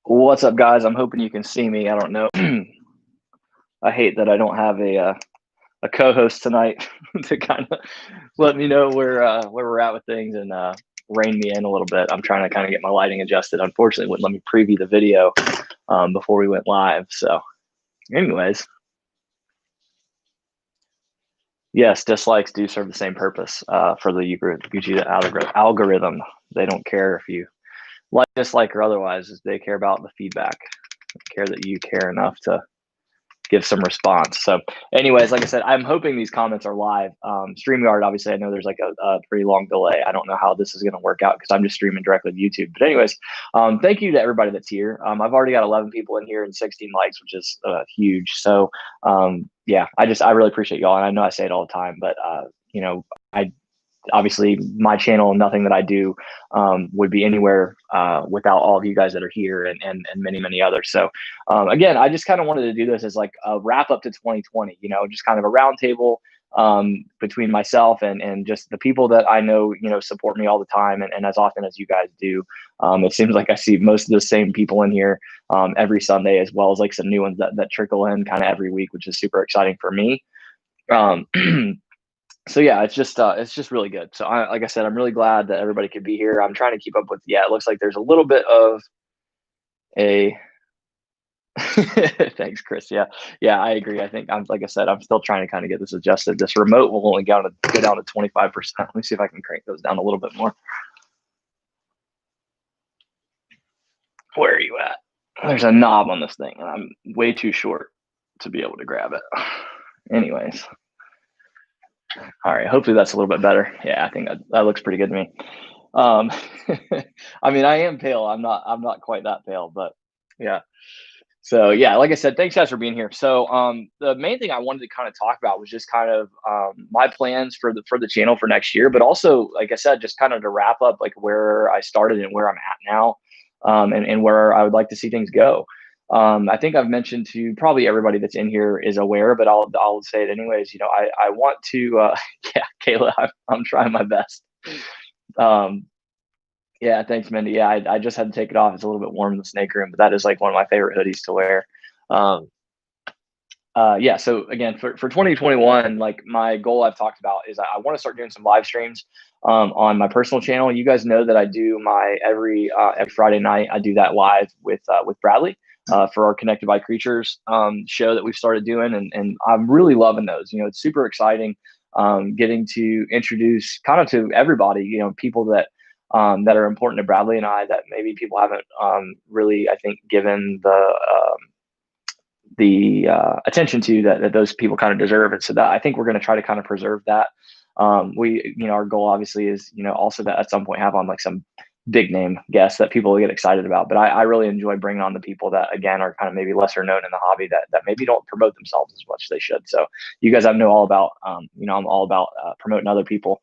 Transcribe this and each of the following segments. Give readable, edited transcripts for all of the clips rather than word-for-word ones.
What's up, guys? I'm hoping you can see me. I don't know. I hate that I don't have a co-host tonight to kind of let me know where we're at with things and rein me in a little bit. I'm trying to kind of get my lighting adjusted. Unfortunately, it wouldn't let me preview the video before we went live. So, anyways, yes, dislikes do serve the same purpose for the YouTube algorithm. They don't care if you like, dislike, or otherwise. They care about the feedback. They care that you care enough to give some response. So anyways, like I said, I'm hoping these comments are live. StreamYard, obviously, I know there's like a pretty long delay. I don't know how this is going to work out because I'm just streaming directly to YouTube. But anyways, thank you to everybody that's here. I've already got 11 people in here and 16 likes, which is huge. So yeah, I really appreciate y'all. And I know I say it all the time, but I obviously my channel and nothing that I do would be anywhere without all of you guys that are here and many others. So again, I just kind of wanted to do this as like a wrap up to 2020, just kind of a roundtable between myself and just the people that I know, support me all the time and as often as you guys do. It seems like I see most of the same people in here every Sunday, as well as like some new ones that trickle in kind of every week, which is super exciting for me. So yeah, it's just really good. So like I said, I'm really glad that everybody could be here. I'm trying to keep up with, it looks like there's a little bit of a, thanks, Chris. Yeah, I agree. I think like I said, I'm still trying to kind of get this adjusted. This remote will only go down to 25%. Let me see if I can crank those down a little bit more. Where are you at? There's a knob on this thing and I'm way too short to be able to grab it. Anyways. All right, hopefully that's a little bit better. Yeah, I think that looks pretty good to me. I mean, I am pale. I'm not quite that pale, but yeah. So yeah, like I said, thanks guys for being here. So the main thing I wanted to kind of talk about was just kind of my plans for the channel for next year, but also, like I said, just kind of to wrap up like where I started and where I'm at now, and where I would like to see things go. I think I've mentioned to probably everybody that's in here is aware, but I'll say it anyways. I want to yeah, Kayla, I'm trying my best. Yeah, thanks, Mindy. Yeah, I just had to take it off. It's a little bit warm in the snake room, but that is like one of my favorite hoodies to wear. Yeah, so again, for 2021, like my goal I've talked about is I want to start doing some live streams on my personal channel. You guys know that I do my every Friday night. I do that live with Bradley for our Connected by Creatures show that we've started doing, and I'm really loving those. It's super exciting getting to introduce kind of to everybody. People that are important to Bradley and I that maybe people haven't really, I think, given the attention to that those people kind of deserve. And so that I think we're going to try to kind of preserve that. Our goal obviously is, also to at some point have on like some big name guests that people will get excited about. But I really enjoy bringing on the people that, again, are kind of maybe lesser known in the hobby that maybe don't promote themselves as much as they should. So you guys, I know all about, I'm all about promoting other people,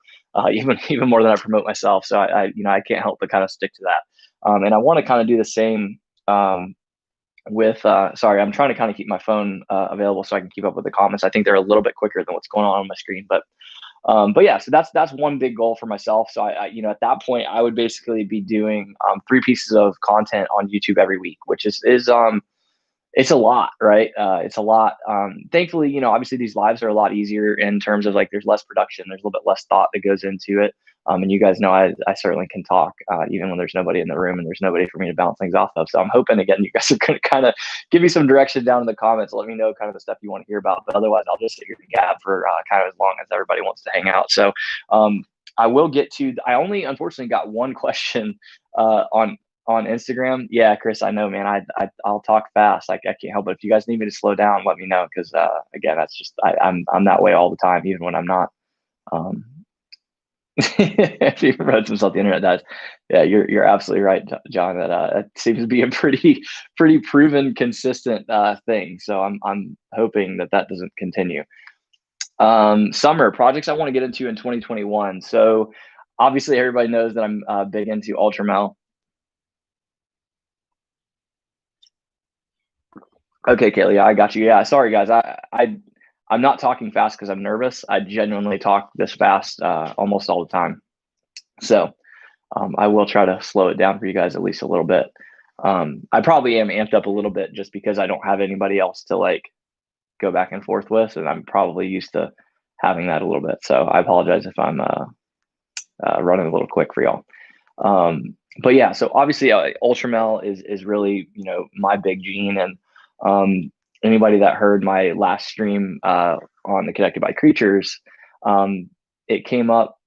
even more than I promote myself. So I can't help but kind of stick to that. And I want to kind of do the same, with sorry, I'm trying to kind of keep my phone available so I can keep up with the comments. I think they're a little bit quicker than what's going on my screen, but yeah, so that's one big goal for myself. So I at that point I would basically be doing 3 pieces of content on YouTube every week, which is it's a lot, right? It's a lot. Thankfully, obviously these lives are a lot easier in terms of like there's less production, there's a little bit less thought that goes into it. And you guys know I certainly can talk even when there's nobody in the room and there's nobody for me to bounce things off of. So I'm hoping, again, you guys are going to kind of give me some direction down in the comments. Let me know kind of the stuff you want to hear about. But otherwise, I'll just sit here and gab for kind of as long as everybody wants to hang out. So I will get to. I only unfortunately got one question on Instagram. Yeah, Chris, I know, man. I'll talk fast. I can't help it. If you guys need me to slow down, let me know. Because again, that's just I'm that way all the time, even when I'm not. If he promotes himself the internet, does. Yeah, you're absolutely right, John. That it seems to be a pretty proven, consistent thing. So I'm hoping that doesn't continue. Summer projects I want to get into in 2021. So obviously everybody knows that I'm big into Ultramel. Okay, Kaylee, I got you. Yeah, sorry guys. I'm not talking fast because I'm nervous. I genuinely talk this fast almost all the time. So I will try to slow it down for you guys at least a little bit. I probably am amped up a little bit just because I don't have anybody else to like go back and forth with, and I'm probably used to having that a little bit. So I apologize if I'm running a little quick for y'all. But yeah, so obviously Ultramel is really, my big gene. And anybody that heard my last stream on the Connected by Creatures, it came up.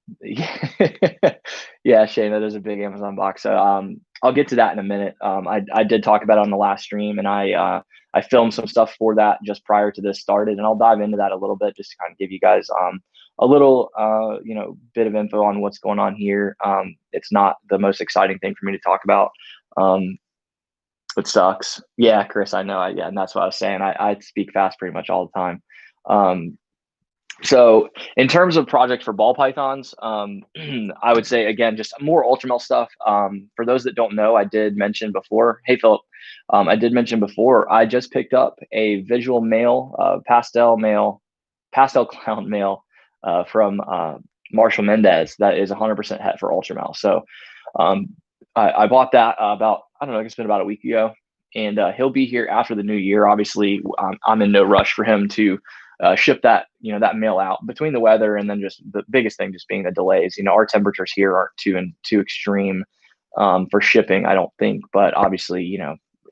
Yeah, Shane, that is a big Amazon box. So I'll get to that in a minute. I did talk about it on the last stream, and I filmed some stuff for that just prior to this started, and I'll dive into that a little bit just to kind of give you guys a little bit of info on what's going on here. It's not the most exciting thing for me to talk about. It sucks. Yeah, Chris, I know. Yeah, and that's what I was saying. I speak fast pretty much all the time. So in terms of projects for ball pythons, I would say, again, just more Ultramel stuff. For those that don't know, I did mention before. Hey, Philip, I did mention before, I just picked up a visual male, pastel clown male from Marshall Mendez that is 100% het for Ultramel. So I bought that about, I don't know, it's been about a week ago, and he'll be here after the new year. Obviously, I'm in no rush for him to ship that, that male out between the weather and then just the biggest thing just being the delays. Our temperatures here aren't too extreme for shipping, I don't think, but obviously,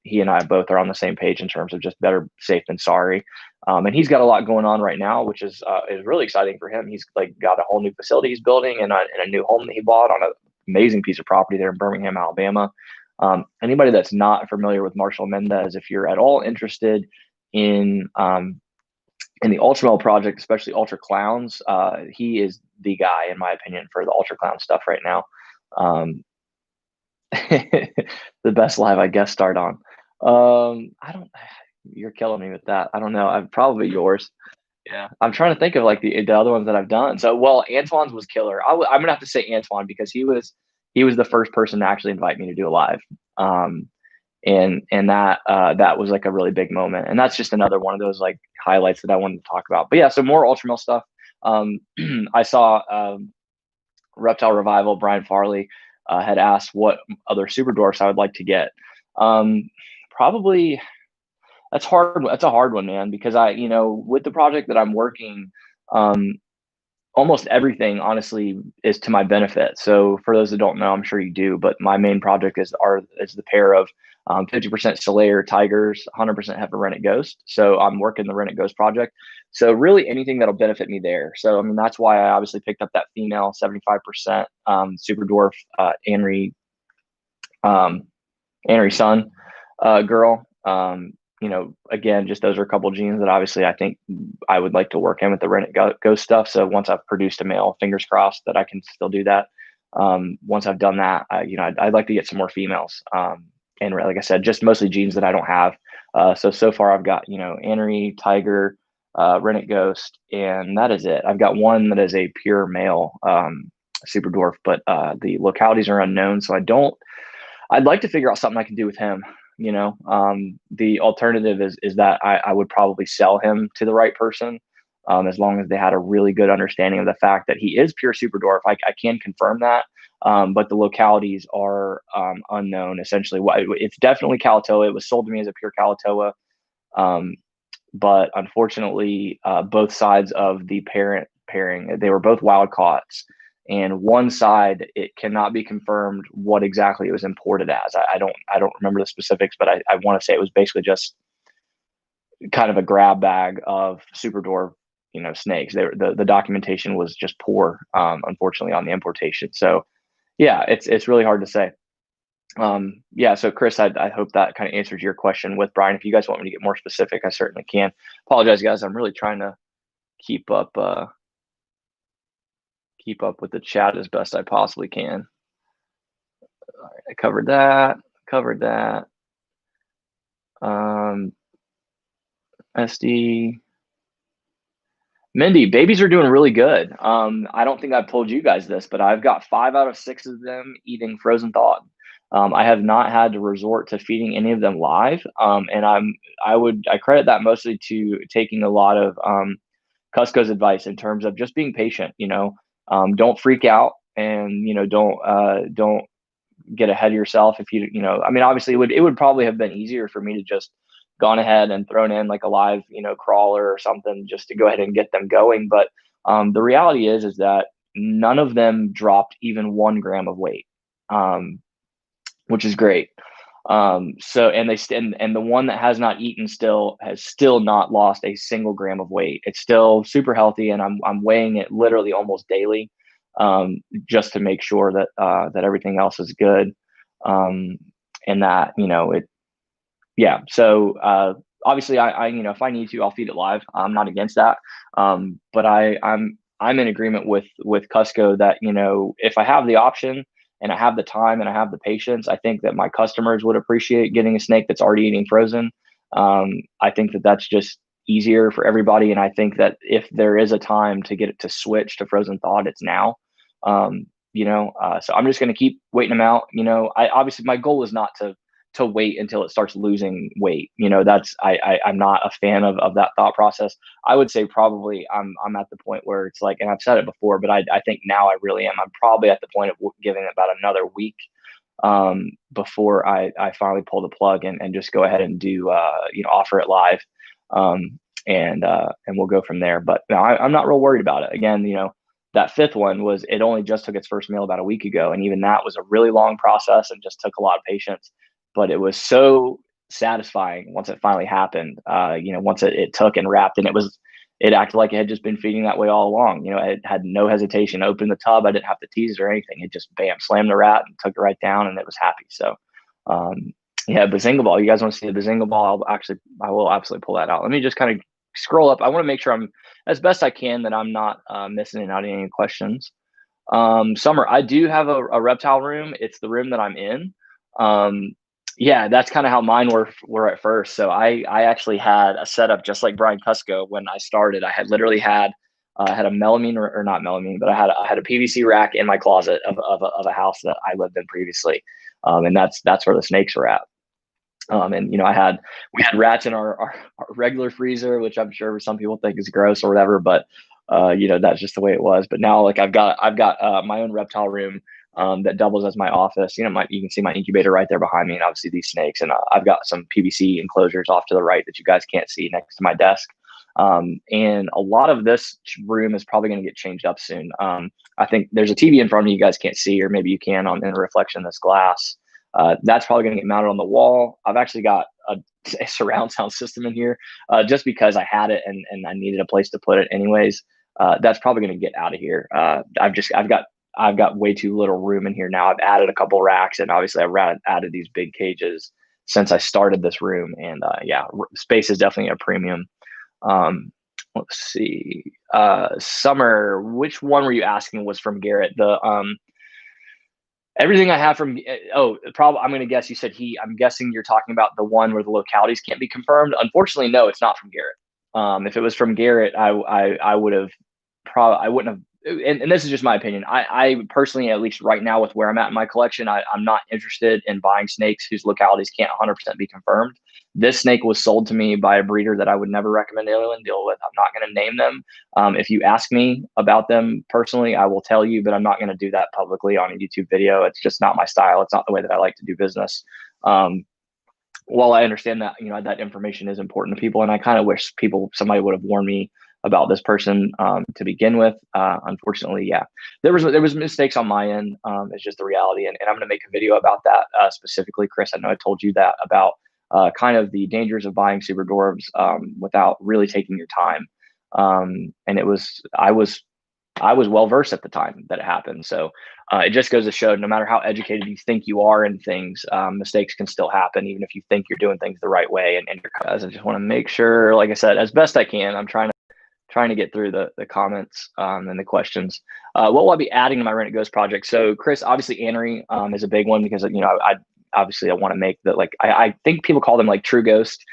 he and I both are on the same page in terms of just better safe than sorry. And he's got a lot going on right now, which is really exciting for him. He's like got a whole new facility he's building and a new home that he bought on an amazing piece of property there in Birmingham, Alabama. Anybody that's not familiar with Marshall Mendez, if you're at all interested in the Ultramel project, especially Ultra Clowns, he is the guy, in my opinion, for the Ultra Clown stuff right now. The best live I guest starred on. You're killing me with that. I don't know. I'm probably yours. Yeah. I'm trying to think of like the other ones that I've done. So, well, Antoine's was killer. I'm going to have to say Antoine because he was the first person to actually invite me to do a live. And that was like a really big moment. And that's just another one of those like highlights that I wanted to talk about. But yeah, so more Ultramel stuff. I saw Reptile Revival, Brian Farley, had asked what other super dwarfs I would like to get. Probably that's hard. That's a hard one, man, because with the project that I'm working, almost everything honestly is to my benefit. So for those that don't know, I'm sure you do, but my main project is the pair of 50% Solaire Tigers, 100% Heifer Rennet Ghost. So I'm working the Rennet Ghost project. So really anything that'll benefit me there. So I mean that's why I obviously picked up that female 75% super dwarf Anri Sun girl. Again, just those are a couple of genes that obviously I think I would like to work in with the Rennet Ghost stuff. So once I've produced a male, fingers crossed that I can still do that. Once I've done that, I'd like to get some more females. And like I said, just mostly genes that I don't have. So far I've got, Anri, Tiger, Rennet Ghost, and that is it. I've got one that is a pure male super dwarf, but the localities are unknown. So I'd like to figure out something I can do with him. The alternative is that I would probably sell him to the right person, as long as they had a really good understanding of the fact that he is pure super dwarf. I can confirm that, but the localities are unknown. Essentially, it's definitely Kalatoa. It was sold to me as a pure Kalatoa, but unfortunately, both sides of the pairing, they were both wild caughts. And one side, it cannot be confirmed what exactly it was imported as. I don't remember the specifics, but I want to say it was basically just kind of a grab bag of super dwarf, snakes. The documentation was just poor, unfortunately, on the importation. So yeah, it's really hard to say. Yeah. So Chris, I hope that kind of answers your question with Brian. If you guys want me to get more specific, I certainly can. Apologize, guys. I'm really trying to keep up with the chat as best I possibly can. All right, I covered that. SD. Mindy, babies are doing really good. I don't think I've told you guys this, but I've got 5 out of 6 of them eating frozen thawed. I have not had to resort to feeding any of them live. And I credit that mostly to taking a lot of Cusco's advice in terms of just being patient. Don't freak out, and don't get ahead of yourself if I mean, obviously it would probably have been easier for me to just gone ahead and thrown in like a live, crawler or something just to go ahead and get them going. But the reality is that none of them dropped even 1 gram of weight, um, which is great. So and and the one that has not eaten still has still not lost a single gram of weight. It's still super healthy, and I'm weighing it literally almost daily, just to make sure that that everything else is good, um, and that it yeah. So obviously, I if I need to, I'll feed it live. I'm not against that, but I'm in agreement with Cusco that if I have the option and I have the time and I have the patience, I think that my customers would appreciate getting a snake that's already eating frozen. I think that that's just easier for everybody, and I think that if there is a time to get it to switch to frozen thawed, it's now. So I'm just going to keep waiting them out. I obviously my goal is not to wait until it starts losing weight. That's I'm not a fan of that thought process. I would say probably I'm at the point where it's like, and I've said it before, but I think now I really am. I'm probably at the point of giving it about another week before I finally pull the plug and just go ahead and do offer it live, um, and we'll go from there. But no, I'm not real worried about it. Again, that fifth one was it only just took its first meal about a week ago, and even that was a really long process and just took a lot of patience. But it was so satisfying once it finally happened. Once it took and wrapped, and it acted like it had just been feeding that way all along. It had no hesitation. Opened the tub. I didn't have to tease it or anything. It just bam, slammed the rat and took it right down, and it was happy. So, yeah, Bazinga ball. You guys want to see the Bazinga ball? I will absolutely pull that out. Let me just kind of scroll up. I want to make sure I'm as best I can that I'm not missing out any questions. Summer, I do have a reptile room. It's the room that I'm in. Um, yeah, that's kind of how mine were at first. So I actually had a setup just like Brian Cusco when I started. I had literally had a melamine or not melamine, but I had a PVC rack in my closet of a house that I lived in previously, and that's where the snakes were at. And we had rats in our regular freezer, which I'm sure some people think is gross or whatever, but that's just the way it was. But now like I've got my own reptile room that doubles as my office. You can see my incubator right there behind me, and obviously these snakes. And I've got some PVC enclosures off to the right that you guys can't see next to my desk. And a lot of this room is probably going to get changed up soon. I think there's a TV in front of me you guys can't see, or maybe you can in the reflection of this glass. That's probably going to get mounted on the wall. I've actually got a surround sound system in here just because I had it and I needed a place to put it anyways. That's probably going to get out of here. I've got way too little room in here now. I've added a couple racks, and obviously I've added these big cages since I started this room. And space is definitely a premium. Let's see. Summer, which one were you asking was from Garrett? Everything I have from probably I'm going to guess you said I'm guessing you're talking about the one where the localities can't be confirmed. Unfortunately, no, it's not from Garrett. If it was from Garrett, I would have I wouldn't have. And this is just my opinion. I personally, at least right now with where I'm at in my collection, I'm not interested in buying snakes whose localities can't 100% be confirmed. This snake was sold to me by a breeder that I would never recommend anyone deal with. I'm not going to name them. If you ask me about them personally, I will tell you, but I'm not going to do that publicly on a YouTube video. It's just not my style. It's not the way that I like to do business. While I understand that, that information is important to people, and I kind of wish somebody would have warned me about this person to begin with. Unfortunately, yeah, there was mistakes on my end. It's just the reality, and I'm going to make a video about that specifically, Chris. I know I told you that about kind of the dangers of buying super dwarves without really taking your time. And I was well versed at the time that it happened. So it just goes to show, no matter how educated you think you are in things, mistakes can still happen, even if you think you're doing things the right way. And I just want to make sure, like I said, as best I can, I'm trying to get through the comments and the questions. What will I be adding to my Rent It Ghost project? So Chris, obviously Anery is a big one because I want to make that, like I think people call them like True Ghost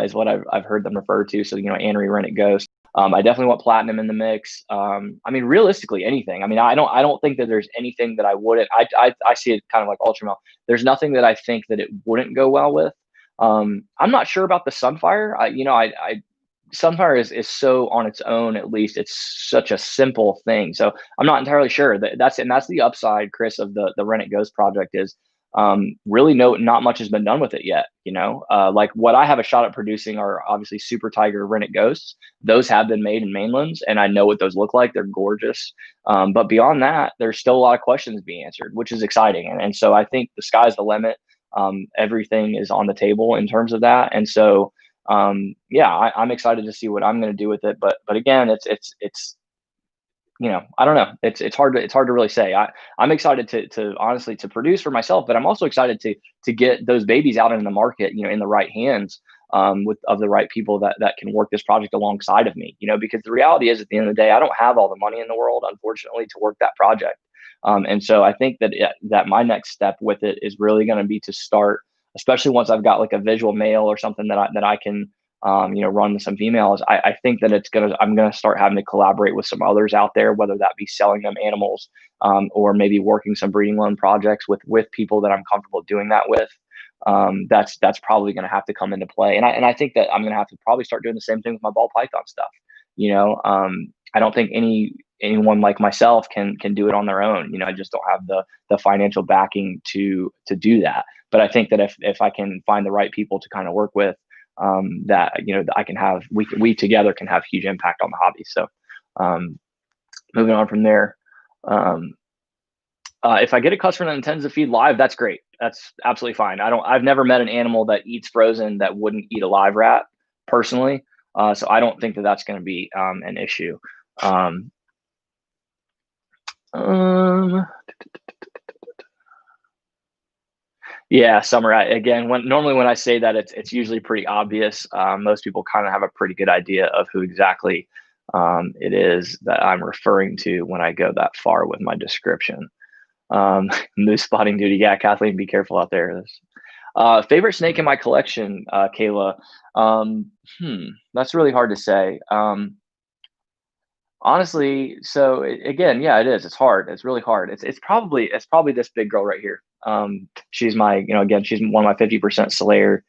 is what I've heard them refer to. So Anery, Rent It Ghost. I definitely want platinum in the mix. I mean, realistically, anything. I mean, I don't think that there's anything that I wouldn't. I see it kind of like Ultramel. There's nothing that I think that it wouldn't go well with. I'm not sure about the Sunfire. Sunfire is so on its own, at least it's such a simple thing. So I'm not entirely sure that's the upside, Chris, of the Rent It Ghost project is really not much has been done with it yet. Like what I have a shot at producing are obviously Super Tiger Rennet Ghosts. Those have been made in mainlands, and I know what those look like. They're gorgeous. But beyond that, there's still a lot of questions being answered, which is exciting. And so I think the sky's the limit. Everything is on the table in terms of that. And so, yeah, I'm excited to see what I'm going to do with it. But again, it's I don't know. It's hard to really say. I'm excited to honestly to produce for myself, but I'm also excited to get those babies out in the market, in the right hands, with of the right people that can work this project alongside of me. Because the reality is, at the end of the day, I don't have all the money in the world, unfortunately, to work that project. And so I think that my next step with it is really going to be to start, especially once I've got like a visual male or something that I can run some females. I think that I'm gonna start having to collaborate with some others out there, whether that be selling them animals, or maybe working some breeding loan projects with people that I'm comfortable doing that with. That's probably going to have to come into play, and I think that I'm going to have to probably start doing the same thing with my ball python stuff. I don't think anyone like myself can do it on their own. I just don't have the financial backing to do that. But I think that if I can find the right people to kind of work with, that I can have, we together can have huge impact on the hobby. So moving on from there, if I get a customer that intends to feed live, that's great. That's absolutely fine. I've never met an animal that eats frozen that wouldn't eat a live rat personally. So I don't think that that's going to be an issue. Um, Yeah, summer. Again, normally when I say that, it's usually pretty obvious. Most people kind of have a pretty good idea of who exactly it is that I'm referring to when I go that far with my description. Moose spotting duty. Yeah, Kathleen, be careful out there. Favorite snake in my collection, Kayla. That's really hard to say. Honestly, so again, yeah, it is. It's hard. It's really hard. It's probably this big girl right here. She's again, she's one of my 50% Slayer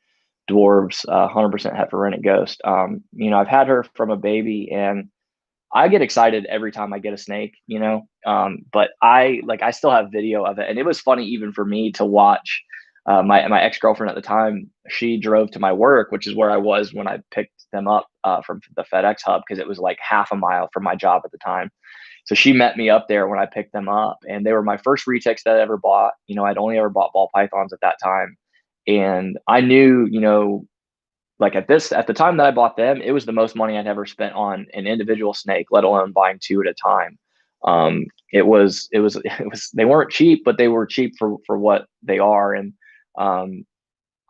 dwarves, 100% Heifer Rennet Ghost. I've had her from a baby, and I get excited every time I get a snake, but I still have video of it. And it was funny even for me to watch. My ex-girlfriend at the time, she drove to my work, which is where I was when I picked them up from the FedEx hub, because it was like half a mile from my job at the time. So she met me up there when I picked them up, and they were my first retics that I ever bought. I'd only ever bought ball pythons at that time. And I knew, like at the time that I bought them, it was the most money I'd ever spent on an individual snake, let alone buying two at a time. They weren't cheap, but they were cheap for what they are. And I'm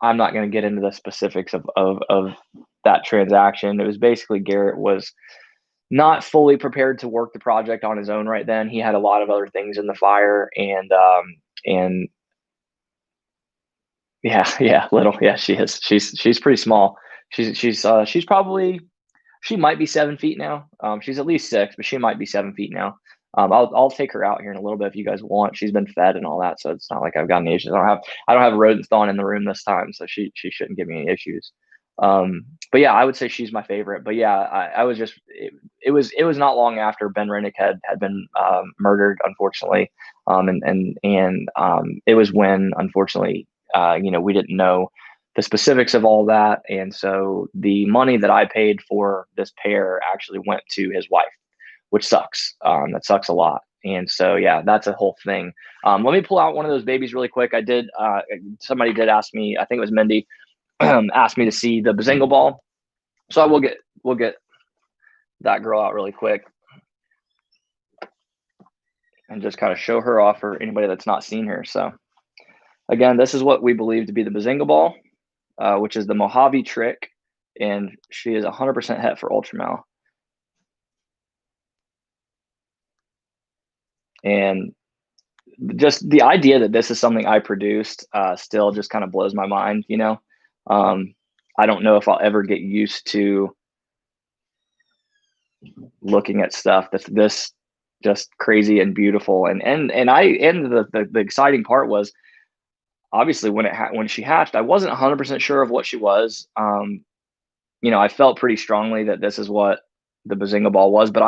not going to get into the specifics of that transaction. It was basically Garrett was not fully prepared to work the project on his own right then. He had a lot of other things in the fire, and yeah, little, yeah, she is. She's pretty small. She's probably, she might be 7 feet now. She's at least 6, but she might be 7 feet now. I'll take her out here in a little bit if you guys want. She's been fed and all that, so it's not like I've got any issues. I don't have rodents thawing in the room this time, so she shouldn't give me any issues. But yeah, I would say she's my favorite. But yeah, I was just it was not long after Ben Rennick had been murdered, unfortunately, and it was when, unfortunately, we didn't know the specifics of all that, and so the money that I paid for this pair actually went to his wife, which sucks. That sucks a lot. And so, yeah, that's a whole thing. Let me pull out one of those babies really quick. Somebody did ask me, I think it was Mindy, asked me to see the Bazinga ball. So we'll get that girl out really quick and just kind of show her off for anybody that's not seen her. So again, this is what we believe to be the Bazinga ball, which is the Mojave trick. And she is 100% het for Ultramal. And just the idea that this is something I produced still just kind of blows my mind. I don't know if I'll ever get used to looking at stuff that's this just crazy and beautiful. And the exciting part was, obviously, when she hatched, I wasn't 100% sure of what she was. I felt pretty strongly that this is what the Bazinga ball was, but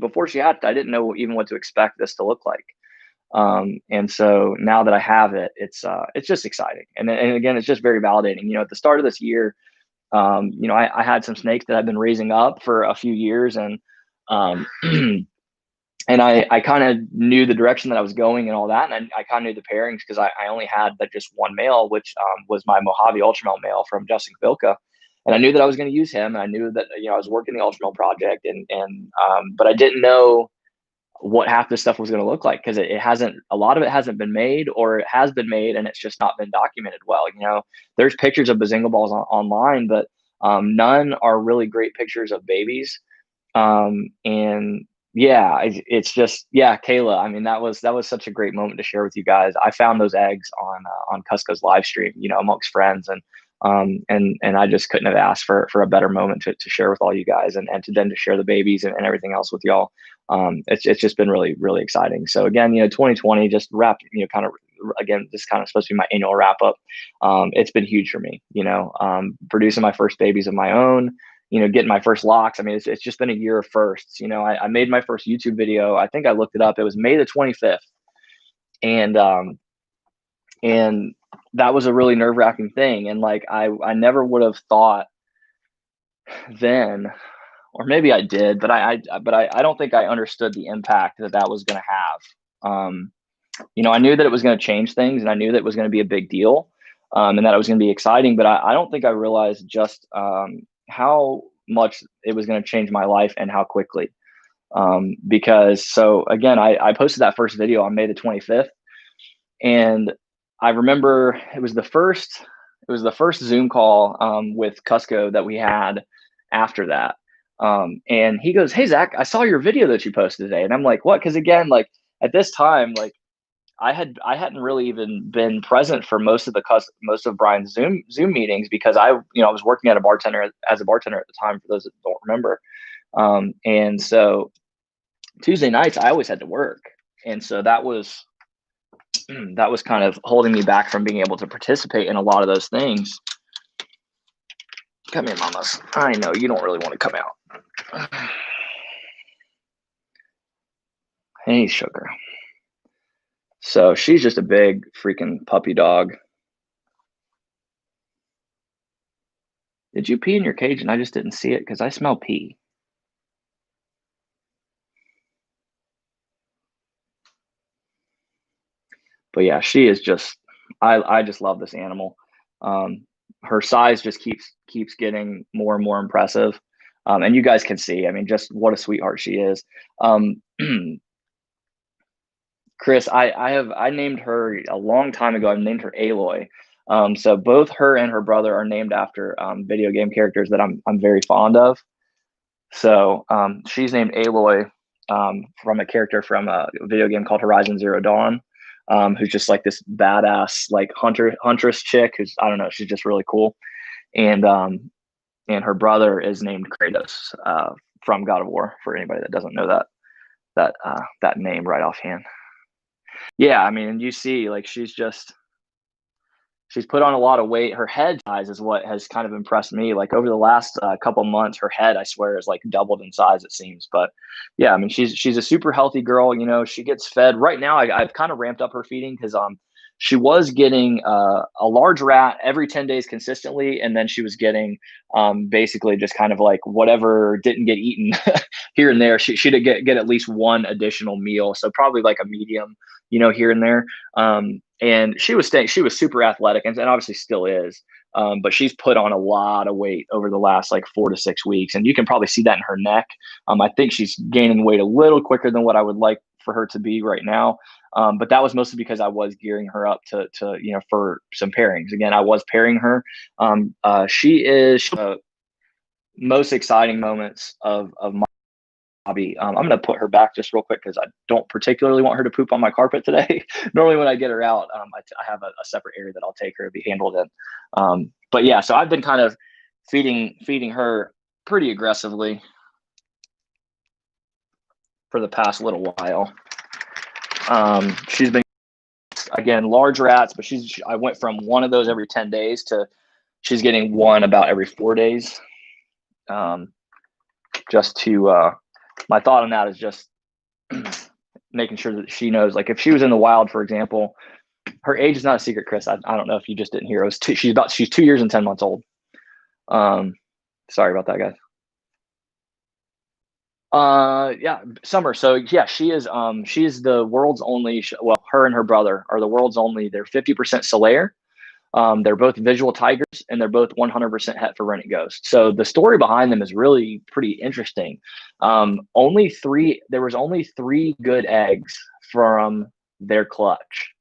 before she hatched, I didn't know even what to expect this to look like. And so now that I have it, it's just exciting. And again, it's just very validating. At the start of this year, I had some snakes that I've been raising up for a few years, and um, and I kind of knew the direction that I was going and all that, and I kind of knew the pairings because I only had like just one male, which was my Mojave Ultra Male male from Justin Kabilka. And I knew that I was going to use him, and I knew that I was working the Ultra Male project, but I didn't know what half this stuff was going to look like because it hasn't, a lot of it hasn't been made, or it has been made and it's just not been documented well. There's pictures of Bazinga balls online, but none are really great pictures of babies. And yeah, it's just, yeah, Kayla, I mean, that was such a great moment to share with you guys. I found those eggs on Cusco's live stream, amongst friends, and I just couldn't have asked for a better moment to share with all you guys, and to then to share the babies and everything else with y'all. It's just been really, really exciting. So again, 2020 just wrapped, kind of, again, this kind of supposed to be my annual wrap up. It's been huge for me, producing my first babies of my own, getting my first locks. I mean, it's just been a year of firsts. I made my first YouTube video. I think I looked it up. It was May the 25th. And that was a really nerve wracking thing. And like, I never would have thought then, or maybe I did, but I don't think I understood the impact that was going to have. I knew that it was going to change things, and I knew that it was going to be a big deal, and that it was going to be exciting, but I don't think I realized just how much it was going to change my life and how quickly. Because so again, I posted that first video on May the 25th, and I remember it was the first Zoom call with Cusco that we had after that. And he goes, "Hey Zach, I saw your video that you posted today." And I'm like, "What?" Because again, like at this time, like I hadn't really even been present for most of Brian's Zoom meetings, because I was working as a bartender at the time, for those that don't remember. And so Tuesday nights I always had to work, and so that was kind of holding me back from being able to participate in a lot of those things. Come in, mamas. I know you don't really want to come out. Hey, sugar. So she's just a big freaking puppy dog. Did you pee in your cage and I just didn't see it? Because I smell pee. But yeah, she is just, I just love this animal. Her size just keeps getting more and more impressive. And you guys can see, I mean, just what a sweetheart she is. Chris, I named her a long time ago. I named her Aloy. So both her and her brother are named after video game characters that I'm very fond of. So she's named Aloy from a character from a video game called Horizon Zero Dawn, who's just like this badass like huntress chick who's, I don't know, she's just really cool. And her brother is named Kratos from God of War, for anybody that doesn't know that name right offhand. Yeah, I mean, you see, like she's put on a lot of weight. Her head size is what has kind of impressed me. Like over the last couple months, her head, I swear, is like doubled in size, it seems. But yeah, I mean, she's a super healthy girl. She gets fed right now. I've kind of ramped up her feeding because she was getting a large rat every 10 days consistently, and then she was getting basically just kind of like whatever didn't get eaten here and there. She'd get at least one additional meal, so probably like a medium, here and there. And she was super athletic, and obviously still is. But she's put on a lot of weight over the last like 4 to 6 weeks, and you can probably see that in her neck. I think she's gaining weight a little quicker than what I would like for her to be right now. But that was mostly because I was gearing her up to for some pairings. Again, I was pairing her. She is most exciting moments of my hobby. I'm going to put her back just real quick because I don't particularly want her to poop on my carpet today. Normally when I get her out, I have a separate area that I'll take her to be handled in. But yeah, so I've been kind of feeding her pretty aggressively for the past little while. She's been, again, large rats, but I went from one of those every 10 days to she's getting one about every 4 days. Just to my thought on that is just making sure that she knows, like if she was in the wild, for example, her age is not a secret, Chris. I don't know if you just didn't hear. It was she's 2 years and 10 months old. Um, sorry about that, guys. Yeah, Summer. So yeah, she is the world's only, well, her and her brother are the world's only, they're 50% Solaire. They're both visual tigers, and they're both 100% het for rennet ghost. So the story behind them is really pretty interesting. There was only three good eggs from their clutch.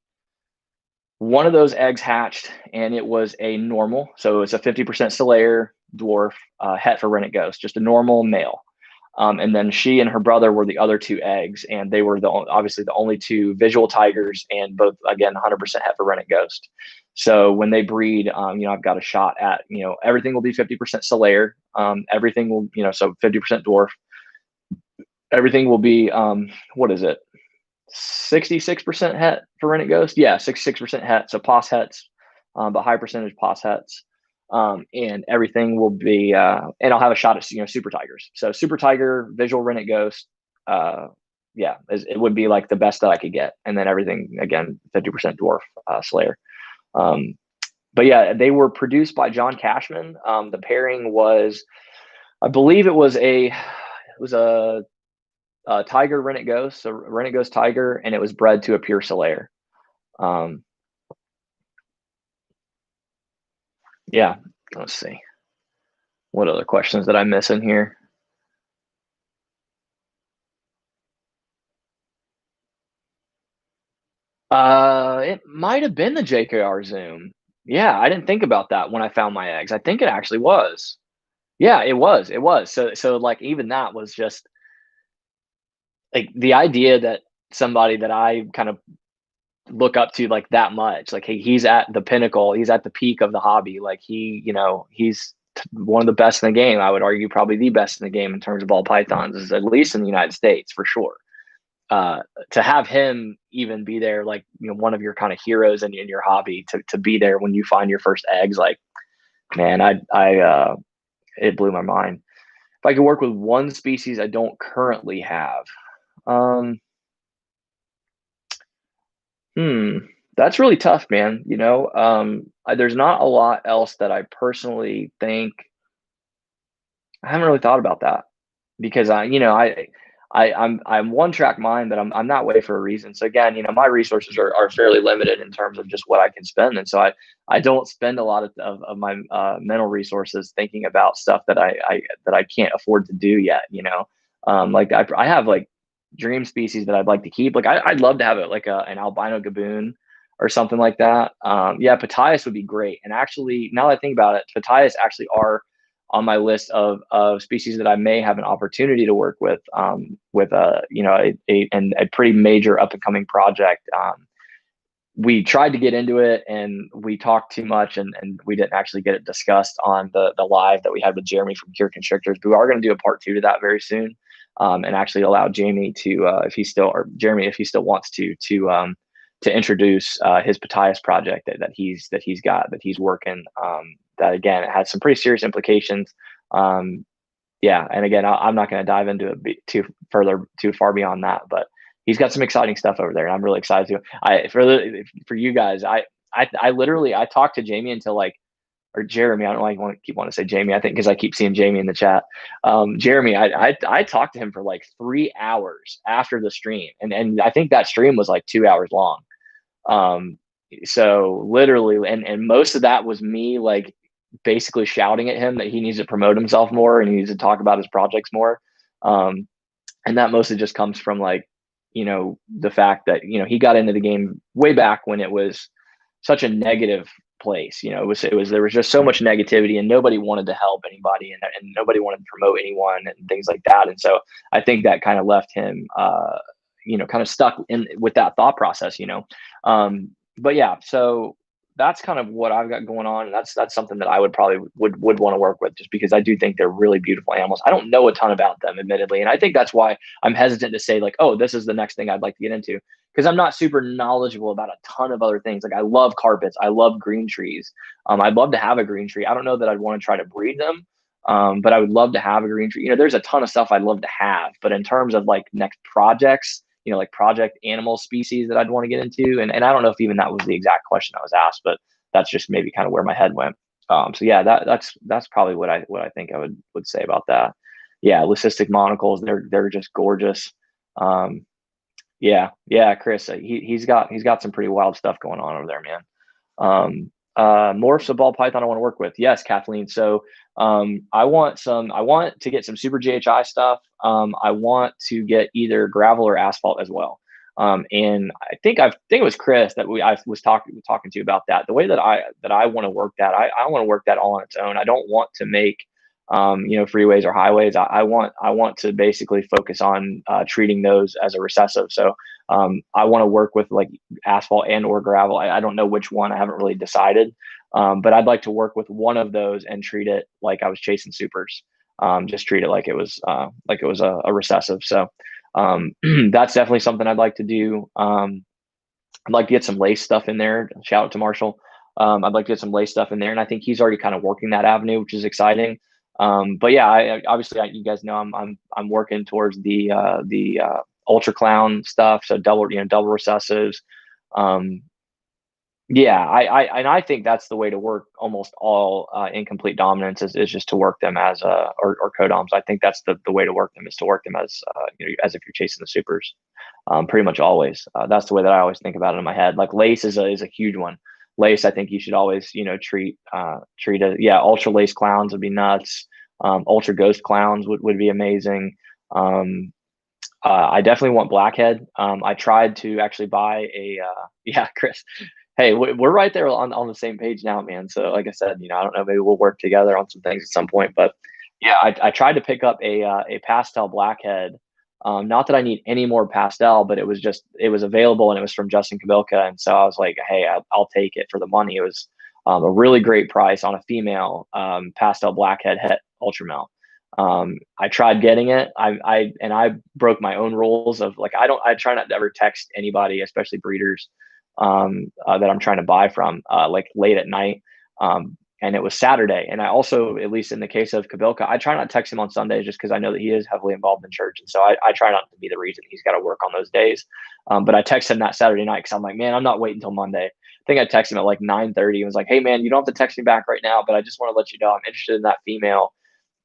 One of those eggs hatched, and it was a normal. So it's a 50% Solaire dwarf, het for rennet ghost, just a normal male. And then she and her brother were the other two eggs, and they were obviously the only two visual tigers, and both again 100% het for rennet ghost. So when they breed, I've got a shot at, everything will be 50% Solaire. Everything will, so 50% dwarf. Everything will be, what is it? 66% het for rennet ghost. Yeah, 66% het. So pos hets, but high percentage pos hets. And everything will be, and I'll have a shot at, super tigers. So super tiger, visual rennet ghost. Yeah, it would be like the best that I could get. And then everything again, 50% dwarf, Slayer. But yeah, they were produced by John Cashman. The pairing was, I believe it was a tiger rennet ghost, a rennet ghost tiger, and it was bred to a pure Solaire. Yeah, let's see. What other questions did I miss in here? It might have been the JKR Zoom. Yeah, I didn't think about that when I found my eggs. I think it actually was. Yeah, it was. It was. So like even that was just like the idea that somebody that I kind of look up to like that much, like hey, he's at the pinnacle, he's at the peak of the hobby. Like he's one of the best in the game. I would argue probably the best in the game in terms of ball pythons, is at least in the United States for sure. To have him even be there, like one of your kind of heroes in your hobby, to be there when you find your first eggs, like man, it blew my mind. If I could work with one species I don't currently have, um, hmm, that's really tough, man. There's not a lot else that I personally think. I haven't really thought about that because I'm one track mind, but I'm that way for a reason. So again, my resources are fairly limited in terms of just what I can spend, and so I don't spend a lot of my mental resources thinking about stuff that I can't afford to do yet. Like I have like dream species that I'd like to keep. Like I'd love to have it like an albino gaboon or something like that. Yeah, Patajas would be great. And actually, now that I think about it, Patajas actually are on my list of species that I may have an opportunity to work with a pretty major up and coming project. We tried to get into it and we talked too much, and we didn't actually get it discussed on the live that we had with Jeremy from Cure Constrictors. But we are going to do a part 2 to that very soon, and actually allow Jamie to, if he still, or Jeremy, if he still wants to introduce his Patajas project that he's working. That again, it has some pretty serious implications. Yeah, and again, I'm not going to dive into it too far beyond that, but he's got some exciting stuff over there, and I'm really excited to. For you guys, I literally I talked to Jamie until like, or Jeremy. I don't know why you want to say Jamie. I think because I keep seeing Jamie in the chat. Jeremy, I talked to him for like 3 hours after the stream, and I think that stream was like 2 hours long. So literally, and most of that was me like basically shouting at him that he needs to promote himself more and he needs to talk about his projects more. And that mostly just comes from like, the fact that, he got into the game way back when it was such a negative place. There was just so much negativity and nobody wanted to help anybody, and nobody wanted to promote anyone and things like that. And so I think that kind of left him, kind of stuck in with that thought process, but yeah, so that's kind of what I've got going on. And that's something that I would probably would want to work with, just because I do think they're really beautiful animals. I don't know a ton about them, admittedly. And I think that's why I'm hesitant to say like, oh, this is the next thing I'd like to get into, because I'm not super knowledgeable about a ton of other things. Like I love carpets. I love green trees. I'd love to have a green tree. I don't know that I'd want to try to breed them. But I would love to have a green tree. There's a ton of stuff I'd love to have, but in terms of like next projects, like project animal species that I'd want to get into. And I don't know if even that was the exact question I was asked, but that's just maybe kind of where my head went. So yeah, that's probably what I think I would say about that. Yeah, leucistic monocles, they're just gorgeous. Um, yeah, Chris, he's got some pretty wild stuff going on over there, man. Morphs of ball python I want to work with. Yes, Kathleen. So I want to get some super GHI stuff. I want to get either gravel or asphalt as well. And I think it was Chris that I was talking to about that. The way that I want to work that, I want to work that all on its own. I don't want to make freeways or highways. I want to basically focus on treating those as a recessive. So I want to work with like asphalt and or gravel. I don't know which one. I haven't really decided. But I'd like to work with one of those and treat it like I was chasing supers. Just treat it like it was a recessive. So that's definitely something I'd like to do. I'd like to get some lace stuff in there. Shout out to Marshall. I'd like to get some lace stuff in there, and I think he's already kind of working that avenue, which is exciting. But yeah, obviously you guys know I'm working towards the ultra clown stuff, so double recessives. Yeah, I think that's the way to work almost all incomplete dominants is just to work them as or codoms. I think that's the way to work them, is to work them as as if you're chasing the supers. Pretty much always. That's the way that I always think about it in my head. Like lace is a huge one. Lace, I think you should always treat ultra lace clowns would be nuts. Ultra ghost clowns would be amazing. I definitely want blackhead. I tried to actually buy Chris. Hey, we're right there on the same page now, man. So like I said, I don't know, maybe we'll work together on some things at some point. But yeah, I tried to pick up a pastel blackhead. Not that I need any more pastel, but it was available and it was from Justin Kabilka, and so I was like, hey, I'll take it for the money. It was a really great price on a female pastel blackhead het ultramel. I tried getting it. I broke my own rules of like I try not to ever text anybody, especially breeders, that I'm trying to buy from like late at night. And it was Saturday. And I also, at least in the case of Kabilka, I try not to text him on Sundays just because I know that he is heavily involved in church. And so I try not to be the reason he's got to work on those days. But I texted him that Saturday night because I'm like, man, I'm not waiting until Monday. I think I texted him at like 9:30 and was like, hey, man, you don't have to text me back right now, but I just want to let you know I'm interested in that female.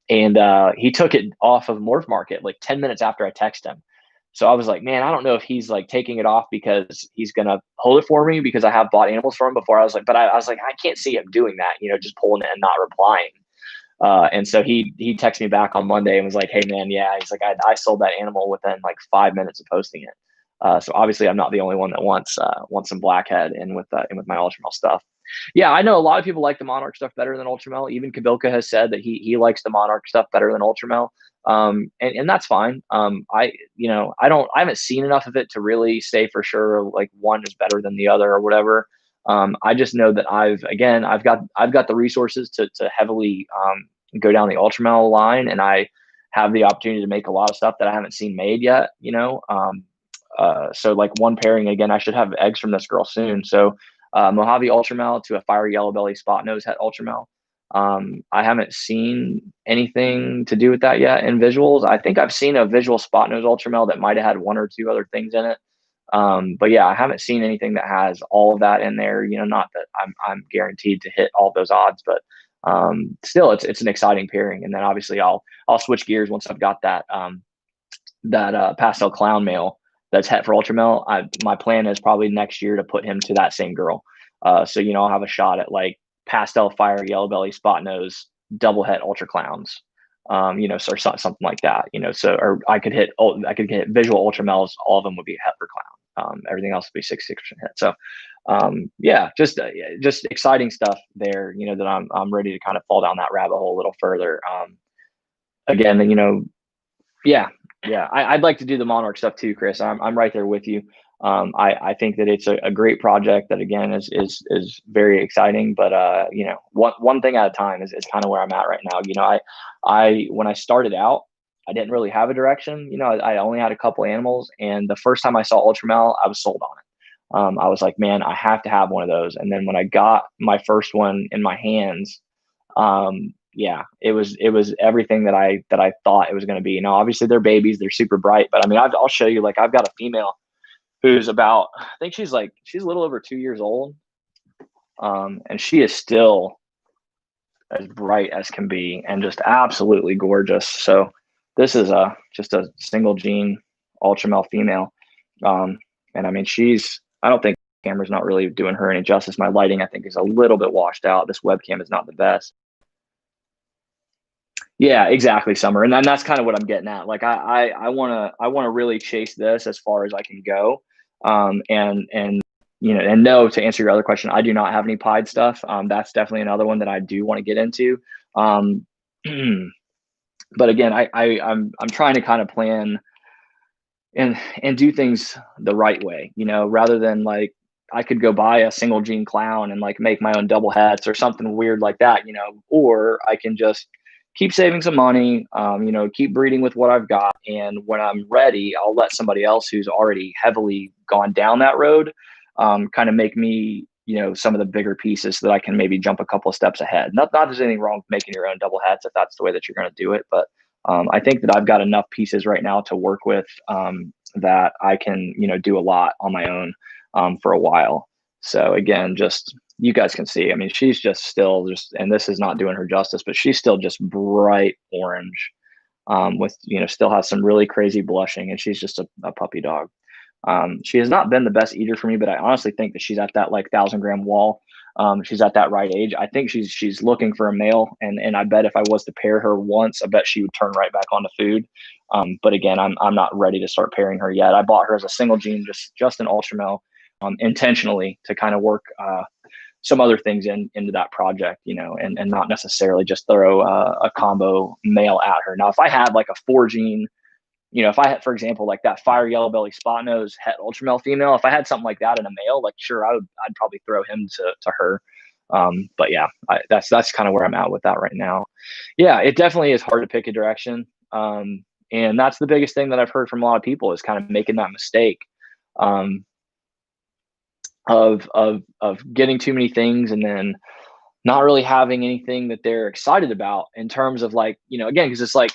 And he took it off of Morph Market like 10 minutes after I texted him. So I was like, man, I don't know if he's like taking it off because he's going to hold it for me because I have bought animals from him before. I was like, but I was like, I can't see him doing that, just pulling it and not replying. And so he texted me back on Monday and was like, hey, man, yeah. He's like, I sold that animal within like 5 minutes of posting it. So obviously I'm not the only one that wants some blackhead in with my Ultramel stuff. Yeah, I know a lot of people like the Monarch stuff better than Ultramel. Even Kabilka has said that he likes the Monarch stuff better than Ultramel. And that's fine. I haven't seen enough of it to really say for sure like one is better than the other or whatever. I just know that I've got the resources to heavily go down the Ultramel line, and I have the opportunity to make a lot of stuff that I haven't seen made yet. So like one pairing again, I should have eggs from this girl soon. So Mojave Ultramel to a fiery yellow belly spot nose het Ultramel. I haven't seen anything to do with that yet in visuals. I think I've seen a visual spot nose Ultramel that might have had one or two other things in it. But yeah, I haven't seen anything that has all of that in there. Not that I'm guaranteed to hit all those odds, but still it's an exciting pairing. And then obviously I'll switch gears once I've got that pastel clown male that's het for Ultramel. My plan is probably next year to put him to that same girl. So I'll have a shot at like pastel fire yellow belly spot nose double het ultra clowns. So something like that. So or I could hit visual Ultramels. All of them would be het for clown. Everything else would be 6% hit. So just exciting stuff there. That I'm ready to kind of fall down that rabbit hole a little further. Again, yeah. I'd like to do the Monarch stuff too, Chris. I'm right there with you. I think that it's a great project that again is very exciting, but one thing at a time is kind of where I'm at right now. I when I started out, I didn't really have a direction. I only had a couple animals, and the first time I saw Ultramel, I was sold on it. I was like, man, I have to have one of those. And then when I got my first one in my hands, it was everything that I thought it was going to be. Obviously they're babies, they're super bright, but I mean, I'll show you, like I've got a female who's about, I think she's a little over 2 years old. And she is still as bright as can be and just absolutely gorgeous. So this is just a single gene ultra male female. And I mean, I don't think the camera's not really doing her any justice. My lighting, I think, is a little bit washed out. This webcam is not the best. Yeah, exactly, Summer. And then that's kind of what I'm getting at. Like I wanna really chase this as far as I can go. And and no, to answer your other question, I do not have any pied stuff. That's definitely another one that I do want to get into. Um, but again, I'm trying to kind of plan and do things the right way, rather than like I could go buy a single gene clown and like make my own double hets or something weird like that, or I can just keep saving some money, keep breeding with what I've got. And when I'm ready, I'll let somebody else who's already heavily gone down that road, kind of make me, some of the bigger pieces so that I can maybe jump a couple of steps ahead. Not there's anything wrong with making your own double hets if that's the way that you're going to do it. But I think that I've got enough pieces right now to work with, that I can, do a lot on my own, for a while. So again, just you guys can see, I mean, she's just still and this is not doing her justice, but she's still just bright orange, with, still has some really crazy blushing, and she's just a puppy dog. She has not been the best eater for me, but I honestly think that she's at that like 1,000-gram wall. She's at that right age. I think she's looking for a male, and I bet if I was to pair her once, I bet she would turn right back onto food. But again, I'm not ready to start pairing her yet. I bought her as a single gene, just an ultra male, intentionally to kind of work, some other things into that project, and not necessarily just throw a combo male at her. Now, if I had like a 4 gene, if I had, for example, like that fire yellow belly spot nose het ultra male female, if I had something like that in a male, like sure, I'd probably throw him to her. But yeah, that's kind of where I'm at with that right now. Yeah, it definitely is hard to pick a direction. And that's the biggest thing that I've heard from a lot of people is kind of making that mistake, of getting too many things and then not really having anything that they're excited about in terms of like, again, because it's like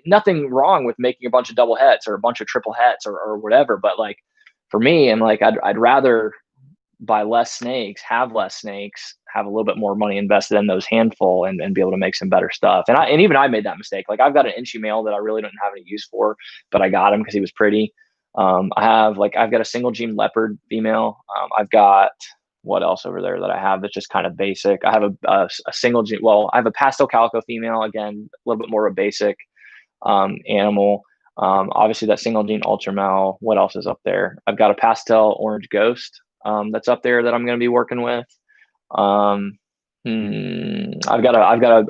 nothing wrong with making a bunch of double hets or a bunch of triple hets or whatever. But like for me, I'm like, I'd rather buy less snakes, have a little bit more money invested in those handful and be able to make some better stuff. And even I made that mistake. Like I've got an inchy male that I really don't have any use for, but I got him because he was pretty. I've got a single gene leopard female. I've got what else over there that I have that's just kind of basic. I have a single gene. Well, I have a pastel calico female, again, a little bit more of a basic, animal. Obviously that single gene ultra male. What else is up there? I've got a pastel orange ghost, that's up there that I'm going to be working with. I've got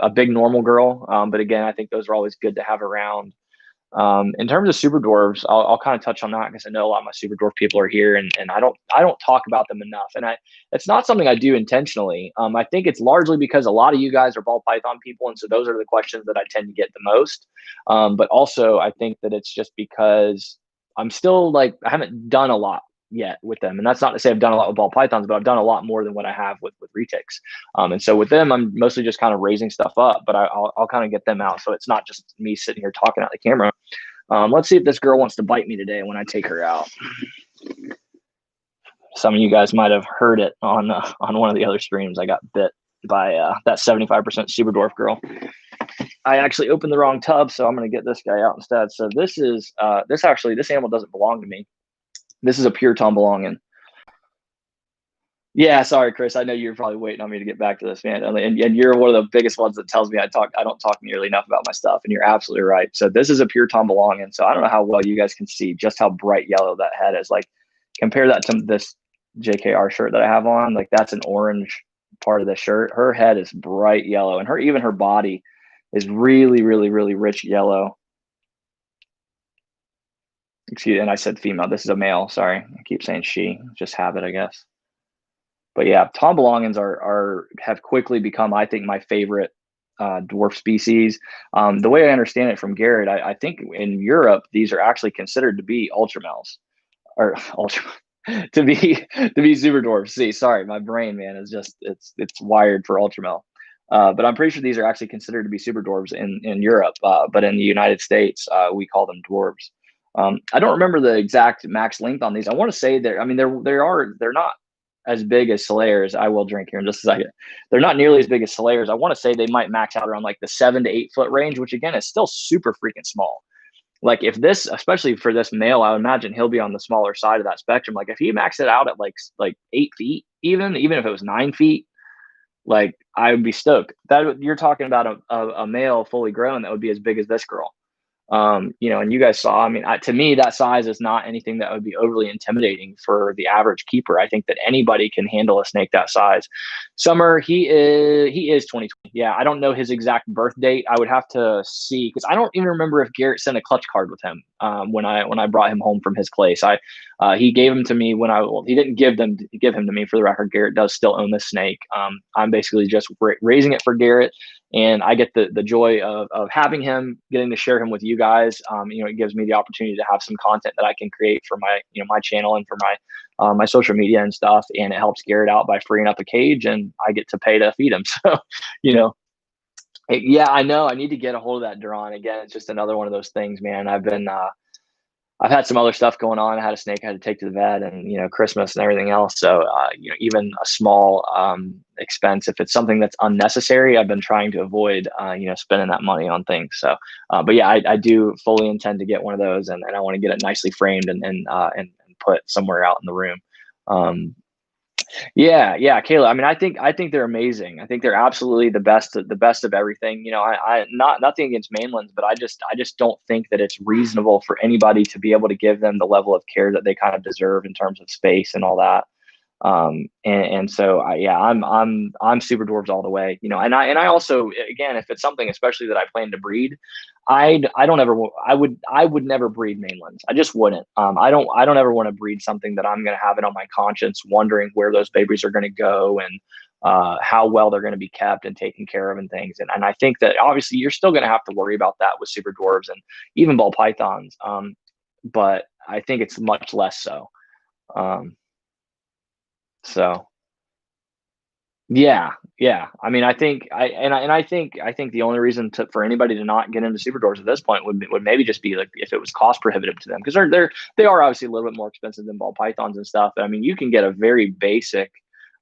a big normal girl. But again, I think those are always good to have around. In terms of super dwarves, I'll kind of touch on that because I know a lot of my super dwarf people are here, and I don't talk about them enough. And it's not something I do intentionally. I think it's largely because a lot of you guys are ball python people, and so those are the questions that I tend to get the most. But also I think that it's just because I'm still like I haven't done a lot yet with them, and that's not to say I've done a lot with ball pythons, but I've done a lot more than what I have with retics. And so with them, I'm mostly just kind of raising stuff up, but I'll kind of get them out, so it's not just me sitting here talking at the camera. Let's see if this girl wants to bite me today when I take her out. Some of you guys might have heard it on one of the other streams. I got bit by that 75% super dwarf girl. I actually opened the wrong tub, so I'm going to get this guy out instead. So this animal doesn't belong to me. This is a pure Tom belonging. Yeah, sorry, Chris. I know you're probably waiting on me to get back to this, man. And you're one of the biggest ones that tells me I don't talk nearly enough about my stuff. And you're absolutely right. So this is a pure Tom belonging. So I don't know how well you guys can see just how bright yellow that head is. Like compare that to this JKR shirt that I have on. Like that's an orange part of the shirt. Her head is bright yellow, and even her body is really, really, really rich yellow. Excuse me, and I said female. This is a male. Sorry, I keep saying she. Just habit, I guess. But yeah, Tom belongings have quickly become, I think, my favorite dwarf species. The way I understand it from Garrett, I think in Europe these are actually considered to be ultramales or ultra to be super dwarfs. See, sorry, my brain, man, is just it's wired for ultramale. But I'm pretty sure these are actually considered to be super dwarves in Europe. But in the United States, we call them dwarves. I don't remember the exact max length on these. I want to say I mean, they're not as big as Salayers. I will drink here in just a second. They're not nearly as big as Salayers. I want to say they might max out around like the 7 to 8 foot range, which again is still super freaking small. Like if this, especially for this male, I would imagine he'll be on the smaller side of that spectrum. Like if he maxed it out at like 8 feet, even if it was 9 feet, like I would be stoked. That you're talking about a male fully grown that would be as big as this girl. And you guys saw, I mean, to me, that size is not anything that would be overly intimidating for the average keeper. I think that anybody can handle a snake that size. Summer, he is 2020. Yeah, I don't know his exact birth date. I would have to see because I don't even remember if Garrett sent a clutch card with him when I brought him home from his place. He gave him to me he didn't give him to me, for the record. Garrett does still own this snake. I'm basically just raising it for Garrett, and I get the joy of having him, getting to share him with you guys. It gives me the opportunity to have some content that I can create for my channel and for my social media and stuff, and it helps Garrett out by freeing up a cage, and I get to pay to feed him. So, yeah, I know I need to get a hold of that Duran again. It's just another one of those things, man. I've had some other stuff going on. I had a snake I had to take to the vet, and Christmas and everything else. So even a small expense, if it's something that's unnecessary, I've been trying to avoid spending that money on things. So, but yeah, I do fully intend to get one of those, and I want to get it nicely framed and put somewhere out in the room. Yeah, Kayla. I mean, I think they're amazing. I think they're absolutely the best of everything. I not nothing against mainlands, but I just don't think that it's reasonable for anybody to be able to give them the level of care that they kind of deserve in terms of space and all that. And so I'm super dwarves all the way, and I also, again, if it's something especially that I plan to breed, I don't ever, I would never breed mainlands. I just wouldn't. I don't ever want to breed something that I'm going to have it on my conscience, wondering where those babies are going to go and how well they're going to be kept and taken care of and things. And I think that obviously you're still going to have to worry about that with super dwarves and even ball pythons. But I think it's much less so. Um, so yeah. I mean, I think the only reason for anybody to not get into super doors at this point would maybe just be like if it was cost prohibitive to them, because they are obviously a little bit more expensive than ball pythons and stuff. But I mean, you can get a very basic,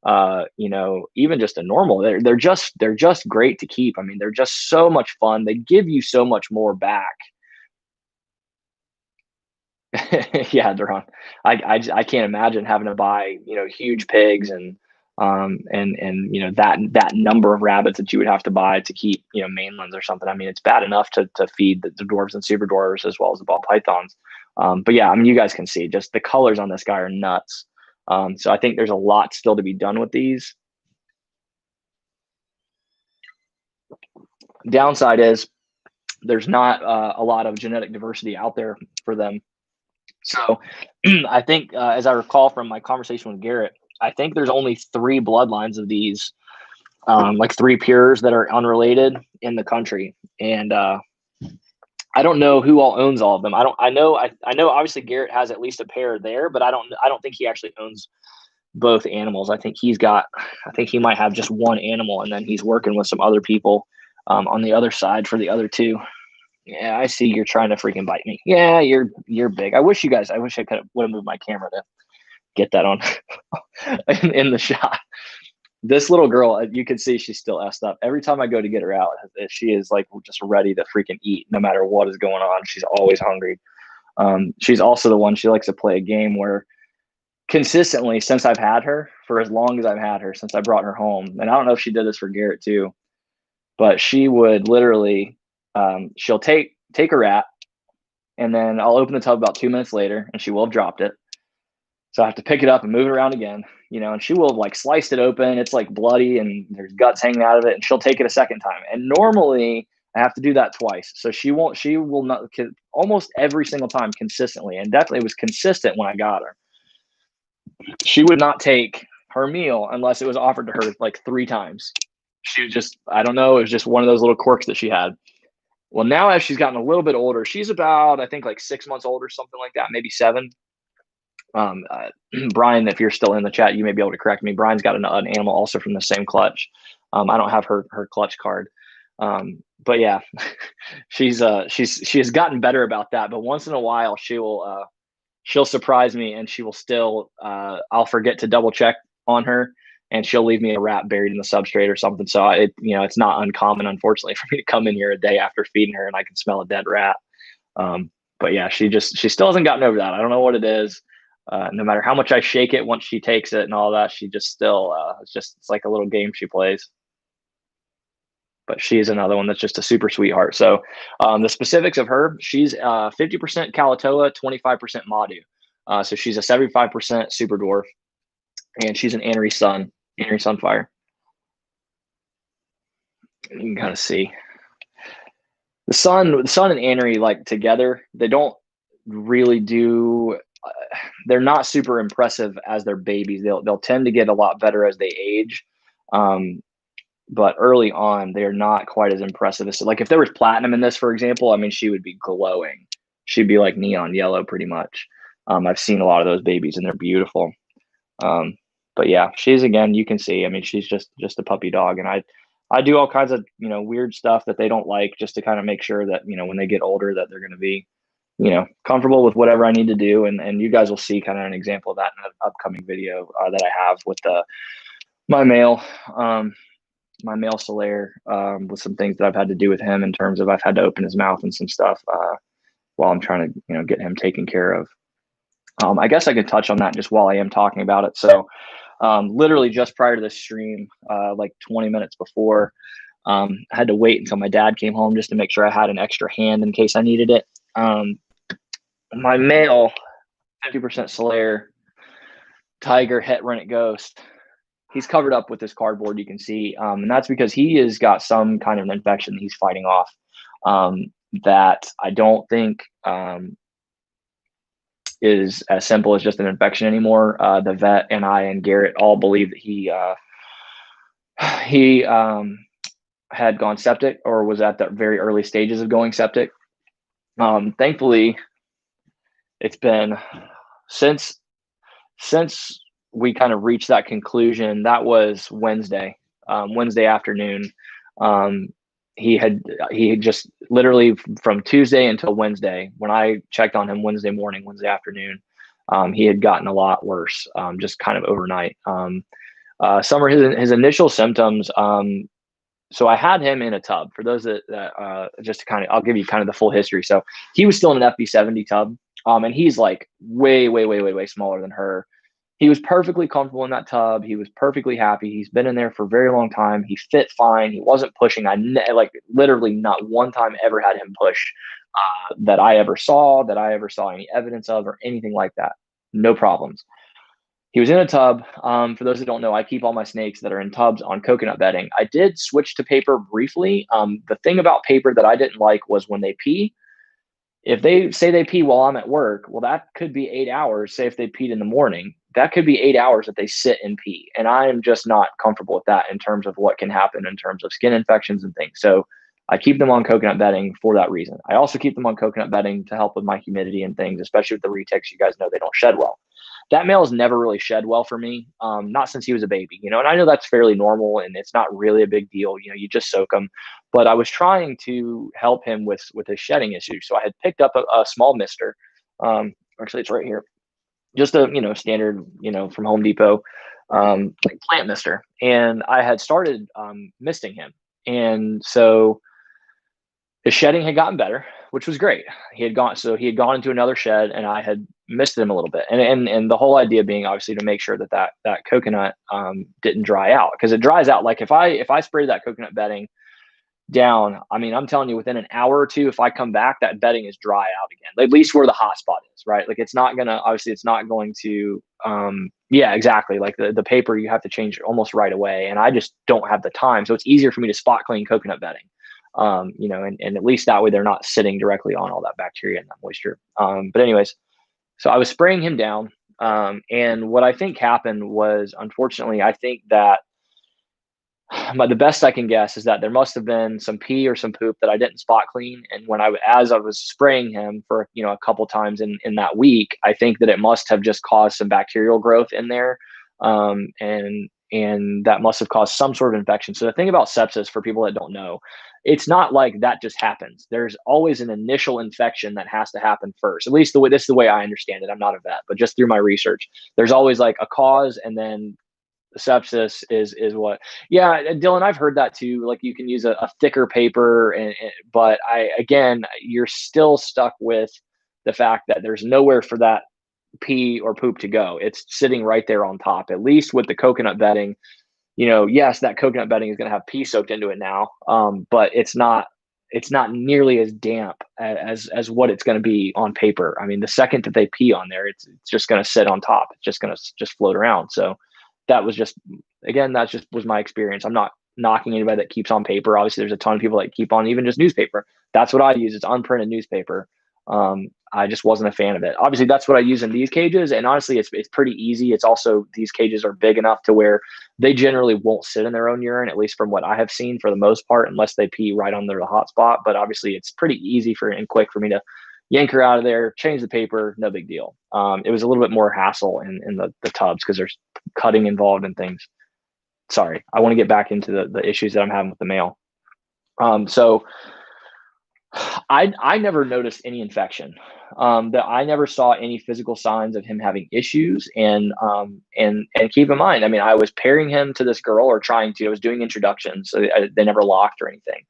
even just a normal. They're just great to keep. I mean, they're just so much fun. They give you so much more back. Yeah, Duran. I can't imagine having to buy huge pigs and that number of rabbits that you would have to buy to keep mainlands or something. I mean, it's bad enough to feed the dwarves and super dwarves as well as the ball pythons. But yeah, I mean, you guys can see just the colors on this guy are nuts. So I think there's a lot still to be done with these. Downside is there's not a lot of genetic diversity out there for them. So I think, as I recall from my conversation with Garrett, I think there's only 3 bloodlines of these, like 3 pures that are unrelated in the country. And I don't know who all owns all of them. I know obviously Garrett has at least a pair there, but I don't think he actually owns both animals. I think he might have just one animal, and then he's working with some other people on the other side for the other 2. Yeah, I see you're trying to freaking bite me. Yeah, you're big. I wish I could would have moved my camera to get that on in the shot. This little girl, you can see she's still effed up. Every time I go to get her out, she is like just ready to freaking eat no matter what is going on. She's always hungry. She's also the one, she likes to play a game where consistently, since I've had her, for as long as I've had her, since I brought her home, and I don't know if she did this for Garrett too, but she would literally, she'll take a rat, and then I'll open the tub about 2 minutes later, and she will have dropped it. So I have to pick it up and move it around again, and she will have like sliced it open. It's like bloody and there's guts hanging out of it, and she'll take it a second time. And normally I have to do that twice. So she will not, almost every single time consistently. And definitely it was consistent when I got her. She would not take her meal unless it was offered to her like 3 times. She was just, I don't know, it was just one of those little quirks that she had. Well, now as she's gotten a little bit older, she's about, I think like 6 months older, something like that, maybe 7. Brian, if you're still in the chat, you may be able to correct me. Brian's got an animal also from the same clutch. I don't have her clutch card. But yeah, She has gotten better about that, but once in a while she'll surprise me, and she will still I'll forget to double check on her, and she'll leave me a rat buried in the substrate or something. So it's not uncommon, unfortunately, for me to come in here a day after feeding her and I can smell a dead rat. But yeah, she still hasn't gotten over that. I don't know what it is. No matter how much I shake it, once she takes it and all that, she just still it's like a little game she plays. But she is another one that's just a super sweetheart. So the specifics of her, she's 50% Kalatoa, 25% Madu. So she's a 75% super dwarf, and she's an Anery Sunfire. You can kind of see the sun and Anery, like, together. They don't really do. They're not super impressive as their babies. They'll tend to get a lot better as they age. But early on, they're not quite as impressive as, like, if there was platinum in this, for example, I mean, she would be glowing. She'd be like neon yellow pretty much. I've seen a lot of those babies and they're beautiful. But yeah, she's, again, you can see, I mean, she's just a puppy dog. And I do all kinds of, weird stuff that they don't like, just to kind of make sure that, when they get older, that they're going to be, comfortable with whatever I need to do. And you guys will see kind of an example of that in an upcoming video that I have with my male Solaire, with some things that I've had to do with him, in terms of I've had to open his mouth and some stuff while I'm trying to, get him taken care of. I guess I could touch on that just while I am talking about it. So literally just prior to this stream, like 20 minutes before, I had to wait until my dad came home just to make sure I had an extra hand in case I needed it. My male 50% Solaire Tiger Het Rennet Ghost, he's covered up with this cardboard, you can see, and that's because he has got some kind of an infection that he's fighting off, that I don't think is as simple as just an infection anymore. The vet and I and Garrett all believe that he had gone septic, or was at the very early stages of going septic. Thankfully, it's been since we kind of reached that conclusion. That was Wednesday afternoon. He had just literally from Tuesday until Wednesday, when I checked on him Wednesday morning, Wednesday afternoon, he had gotten a lot worse, just kind of overnight. Some of his initial symptoms. So I had him in a tub. For those that just to kind of, I'll give you kind of the full history. So he was still in an FB70 tub, and he's like way smaller than her. He was perfectly comfortable in that tub. He was perfectly happy. He's been in there for a very long time. He fit fine. He wasn't pushing. Like literally not one time ever had him push that I ever saw any evidence of, or anything like that. No problems. He was in a tub. For those that don't know, I keep all my snakes that are in tubs on coconut bedding. I did switch to paper briefly. The thing about paper that I didn't like was when they pee. If they say they pee while I'm at work, well, that could be 8 hours. Say if they peed in the morning, that could be 8 hours that they sit and pee. And I am just not comfortable with that in terms of what can happen in terms of skin infections and things. So I keep them on coconut bedding for that reason. I also keep them on coconut bedding to help with my humidity and things, especially with the retics. You guys know they don't shed well. That male has never really shed well for me, not since he was a baby, and I know that's fairly normal and it's not really a big deal. You just soak them. But I was trying to help him with his shedding issue. So I had picked up a small mister. Actually, it's right here. Just a, standard, from Home Depot, like plant mister. And I had started misting him. And so his shedding had gotten better, which was great. He had gone into another shed, and I had misted him a little bit. And the whole idea being obviously to make sure that coconut didn't dry out, because it dries out. Like if I spray that coconut bedding down, I mean, I'm telling you, within an hour or two, if I come back, that bedding is dry out again, at least where the hot spot is, right? Like it's not going to, yeah, exactly. Like the paper, you have to change it almost right away. And I just don't have the time. So it's easier for me to spot clean coconut bedding, and at least that way they're not sitting directly on all that bacteria and that moisture. But anyways, so I was spraying him down. And what I think happened was, unfortunately, I think that the best I can guess is that there must have been some pee or some poop that I didn't spot clean. And as I was spraying him for, a couple times in that week, I think that it must have just caused some bacterial growth in there. And and that must have caused some sort of infection. So the thing about sepsis, for people that don't know, it's not like that just happens. There's always an initial infection that has to happen first. At least this is the way I understand it. I'm not a vet, but just through my research, there's always like a cause, and then sepsis is what. Yeah, and Dylan, I've heard that too. Like you can use a thicker paper, but again, you're still stuck with the fact that there's nowhere for that pee or poop to go. It's sitting right there on top. At least with the coconut bedding, yes, that coconut bedding is going to have pee soaked into it now, but it's not nearly as damp as what it's going to be on paper. I mean, the second that they pee on there, it's just going to sit on top. It's just going to just float around. So that was just, again, that just was my experience. I'm not knocking anybody that keeps on paper. Obviously, there's a ton of people that keep on even just newspaper. That's what I use. It's unprinted newspaper. I just wasn't a fan of it. Obviously, that's what I use in these cages, and honestly, it's pretty easy. It's also, these cages are big enough to where they generally won't sit in their own urine, at least from what I have seen, for the most part, unless they pee right under the hot spot. But obviously, it's pretty easy and quick for me to yank her out of there, change the paper, no big deal. It was a little bit more hassle in the tubs because there's cutting involved and things. Sorry, I want to get back into the issues that I'm having with the male. So I never noticed any infection. That I never saw any physical signs of him having issues. And keep in mind, I mean, I was pairing him to this girl, or trying to. I was doing introductions, so they never locked or anything.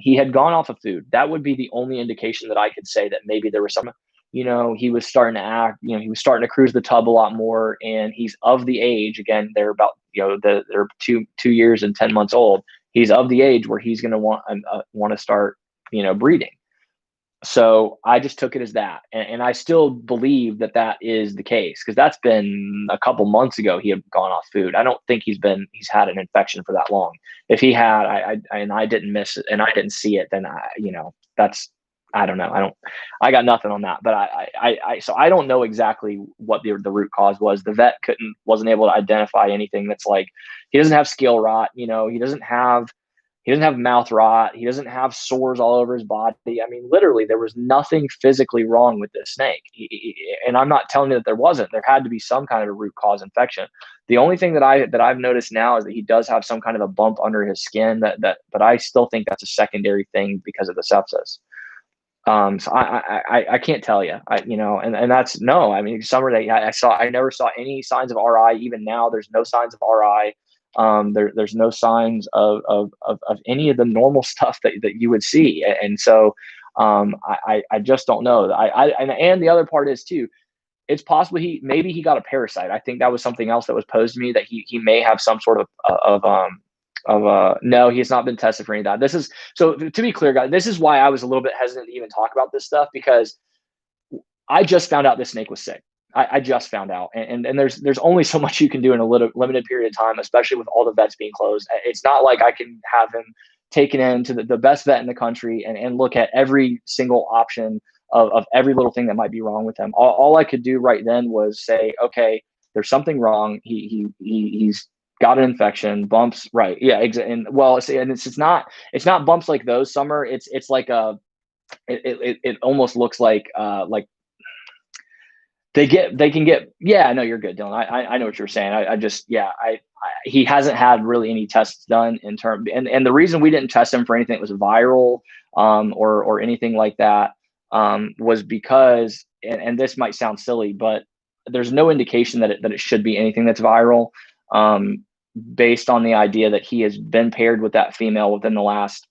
He had gone off of food. That would be the only indication that I could say that maybe there was some, he was starting to act, he was starting to cruise the tub a lot more, and he's of the age, again, they're about, they're 2 years and 10 months old. He's of the age where he's going to want to start, breeding. So I just took it as that. And I still believe that that is the case, because that's been a couple months ago. He had gone off food. I don't think he's had an infection for that long. If he had, and I didn't miss it and I didn't see it, then I don't know. I got nothing on that, but so I don't know exactly what the root cause was. The vet wasn't able to identify anything that's like, he doesn't have scale rot. He doesn't have mouth rot. He doesn't have sores all over his body. I mean, literally, there was nothing physically wrong with this snake. And I'm not telling you that there wasn't. There had to be some kind of a root cause infection. The only thing that I've noticed now is that he does have some kind of a bump under his skin. But I still think that's a secondary thing because of the sepsis. So I can't tell you. And that's no. I mean, summer day, I never saw any signs of RI. Even now, there's no signs of RI. There's no signs of any of the normal stuff that you would see. And so I just don't know. And the other part is too, it's possible maybe he got a parasite. I think that was something else that was posed to me, that he may have some sort no, he has not been tested for any of that. So to be clear, guys, this is why I was a little bit hesitant to even talk about this stuff, because I just found out this snake was sick. I just found out, and there's only so much you can do in a limited period of time, especially with all the vets being closed. It's not like I can have him taken into the best vet in the country and look at every single option of every little thing that might be wrong with him. All I could do right then was say, okay, there's something wrong. He's got an infection, bumps, right? Yeah, and well, and it's not bumps like those, Summer. It's like it almost looks like they can get. Yeah, no, you're good, Dylan. I know what you're saying. He hasn't had really any tests done in term, and the reason we didn't test him for anything that was viral or anything like that was because, and this might sound silly, but there's no indication that it should be anything that's viral, based on the idea that he has been paired with that female within the last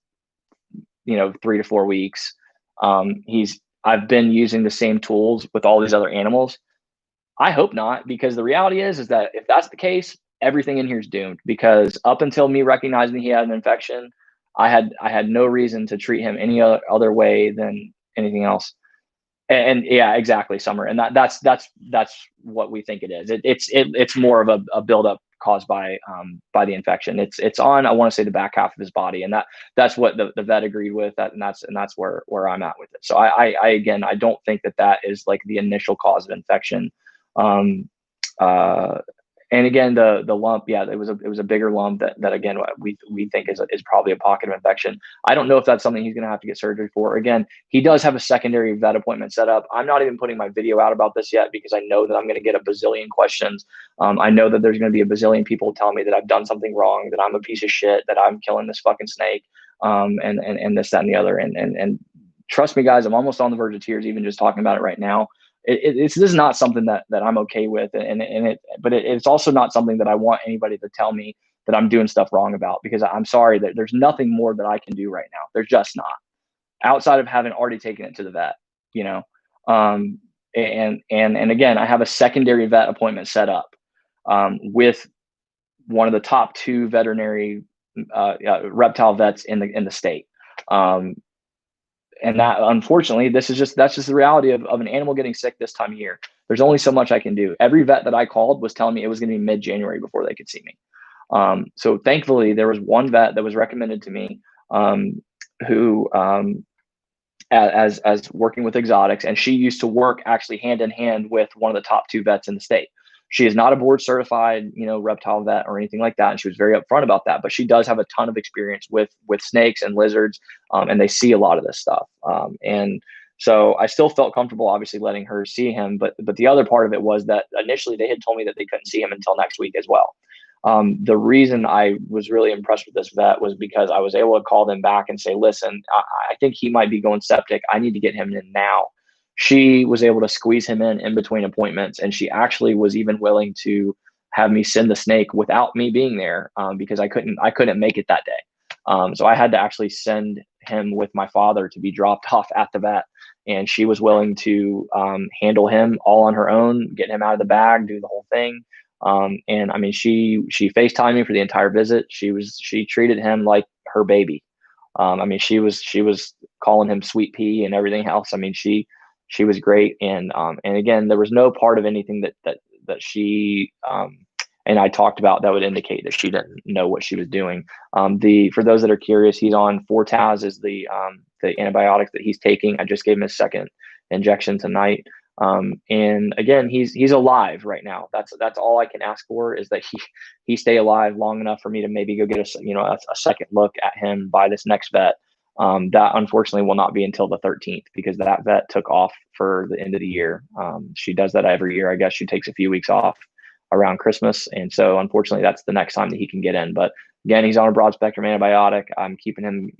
3 to 4 weeks. I've been using the same tools with all these other animals. I hope not, because the reality is that if that's the case, everything in here is doomed, because up until me recognizing he had an infection, I had no reason to treat him any other way than anything else. And yeah, exactly, Summer. And that's what we think it is. It's more of a buildup caused by the infection. It's on, I want to say, the back half of his body, and that's what the vet agreed with, and that's where I'm at with it. So I again, I don't think that is like the initial cause of infection. And again, the lump, yeah, it was a bigger lump that again we think is probably a pocket of infection. I don't know if that's something he's going to have to get surgery for. Again, he does have a secondary vet appointment set up. I'm not even putting my video out about this yet because I know that I'm going to get a bazillion questions. I know that there's going to be a bazillion people telling me that I've done something wrong, that I'm a piece of shit, that I'm killing this fucking snake, and this, that, and the other. And trust me, guys, I'm almost on the verge of tears even just talking about it right now. This is not something that I'm okay with, but it's also not something that I want anybody to tell me that I'm doing stuff wrong about, because I'm sorry that there's nothing more that I can do right now. There's just not, outside of having already taken it to the vet, you know. Um, and again, I have a secondary vet appointment set up with one of the top two veterinary reptile vets in the state. Um, and that, unfortunately, that's just the reality of an animal getting sick this time of year. There's only so much I can do. Every vet that I called was telling me it was going to be mid-January before they could see me. So thankfully there was one vet that was recommended to me, who as working with exotics, and she used to work actually hand in hand with one of the top two vets in the state. She is not a board certified, reptile vet or anything like that, and she was very upfront about that. But she does have a ton of experience with snakes and lizards, and they see a lot of this stuff. And so I still felt comfortable, obviously, letting her see him. But the other part of it was that initially they had told me that they couldn't see him until next week as well. The reason I was really impressed with this vet was because I was able to call them back and say, listen, I think he might be going septic. I need to get him in now. She was able to squeeze him in between appointments. And she actually was even willing to have me send the snake without me being there, because I couldn't make it that day. So I had to actually send him with my father to be dropped off at the vet. And she was willing to handle him all on her own, get him out of the bag, do the whole thing. And I mean, she FaceTimed me for the entire visit. She treated him like her baby. I mean, she was calling him sweet pea and everything else. I mean, she was great. And again, there was no part of anything that she, and I talked about that would indicate that she didn't know what she was doing. For those that are curious, he's on Fortaz, is the antibiotic that he's taking. I just gave him his second injection tonight. And again, he's alive right now. That's all I can ask for, is that he stay alive long enough for me to maybe go get a second look at him by this next vet. That unfortunately will not be until the 13th, because that vet took off for the end of the year. She does that every year. I guess she takes a few weeks off around Christmas. And so unfortunately that's the next time that he can get in. But again, he's on a broad spectrum antibiotic. I'm keeping him,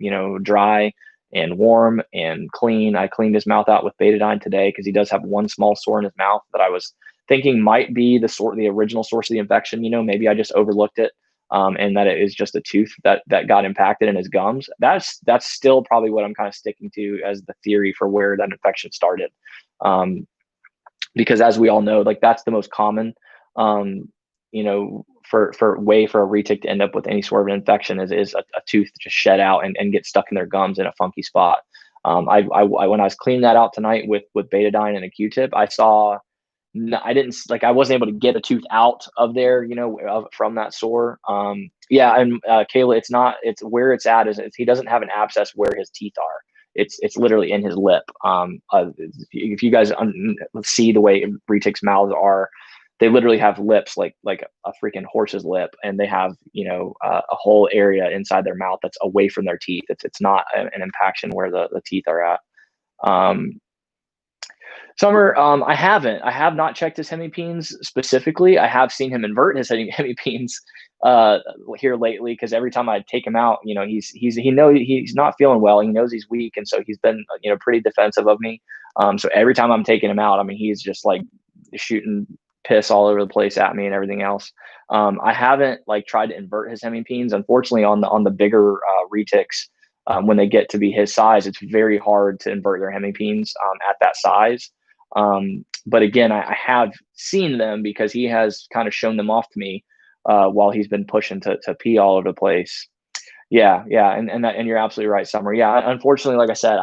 dry and warm and clean. I cleaned his mouth out with betadine today because he does have one small sore in his mouth that I was thinking might be the original source of the infection. Maybe I just overlooked it. And that it is just a tooth that got impacted in his gums. That's still probably what I'm kind of sticking to as the theory for where that infection started. Because as we all know, like, that's the most common, for a retic to end up with any sort of an infection is a tooth just shed out and get stuck in their gums in a funky spot. I when I was cleaning that out tonight with betadine and a Q-tip, I saw, I wasn't able to get a tooth out of there, from that sore. Yeah. And Kayla, it's where it's at is he doesn't have an abscess where his teeth are. It's literally in his lip. If you guys see the way retics mouths are, they literally have lips like a freaking horse's lip, and they have a whole area inside their mouth that's away from their teeth. It's not an impaction where the teeth are at. Summer, I have not checked his hemipenes specifically. I have seen him invert his hemipenes here lately, because every time I take him out, he knows he's not feeling well. He knows he's weak, and so he's been pretty defensive of me. So every time I'm taking him out, I mean, he's just like shooting piss all over the place at me and everything else. I haven't tried to invert his hemipenes. Unfortunately, on the bigger retics, when they get to be his size, it's very hard to invert their hemipenes at that size. But again, I have seen them because he has kind of shown them off to me while he's been pushing to pee all over the place. Yeah. And you're absolutely right, Summer. Yeah, unfortunately, like I said,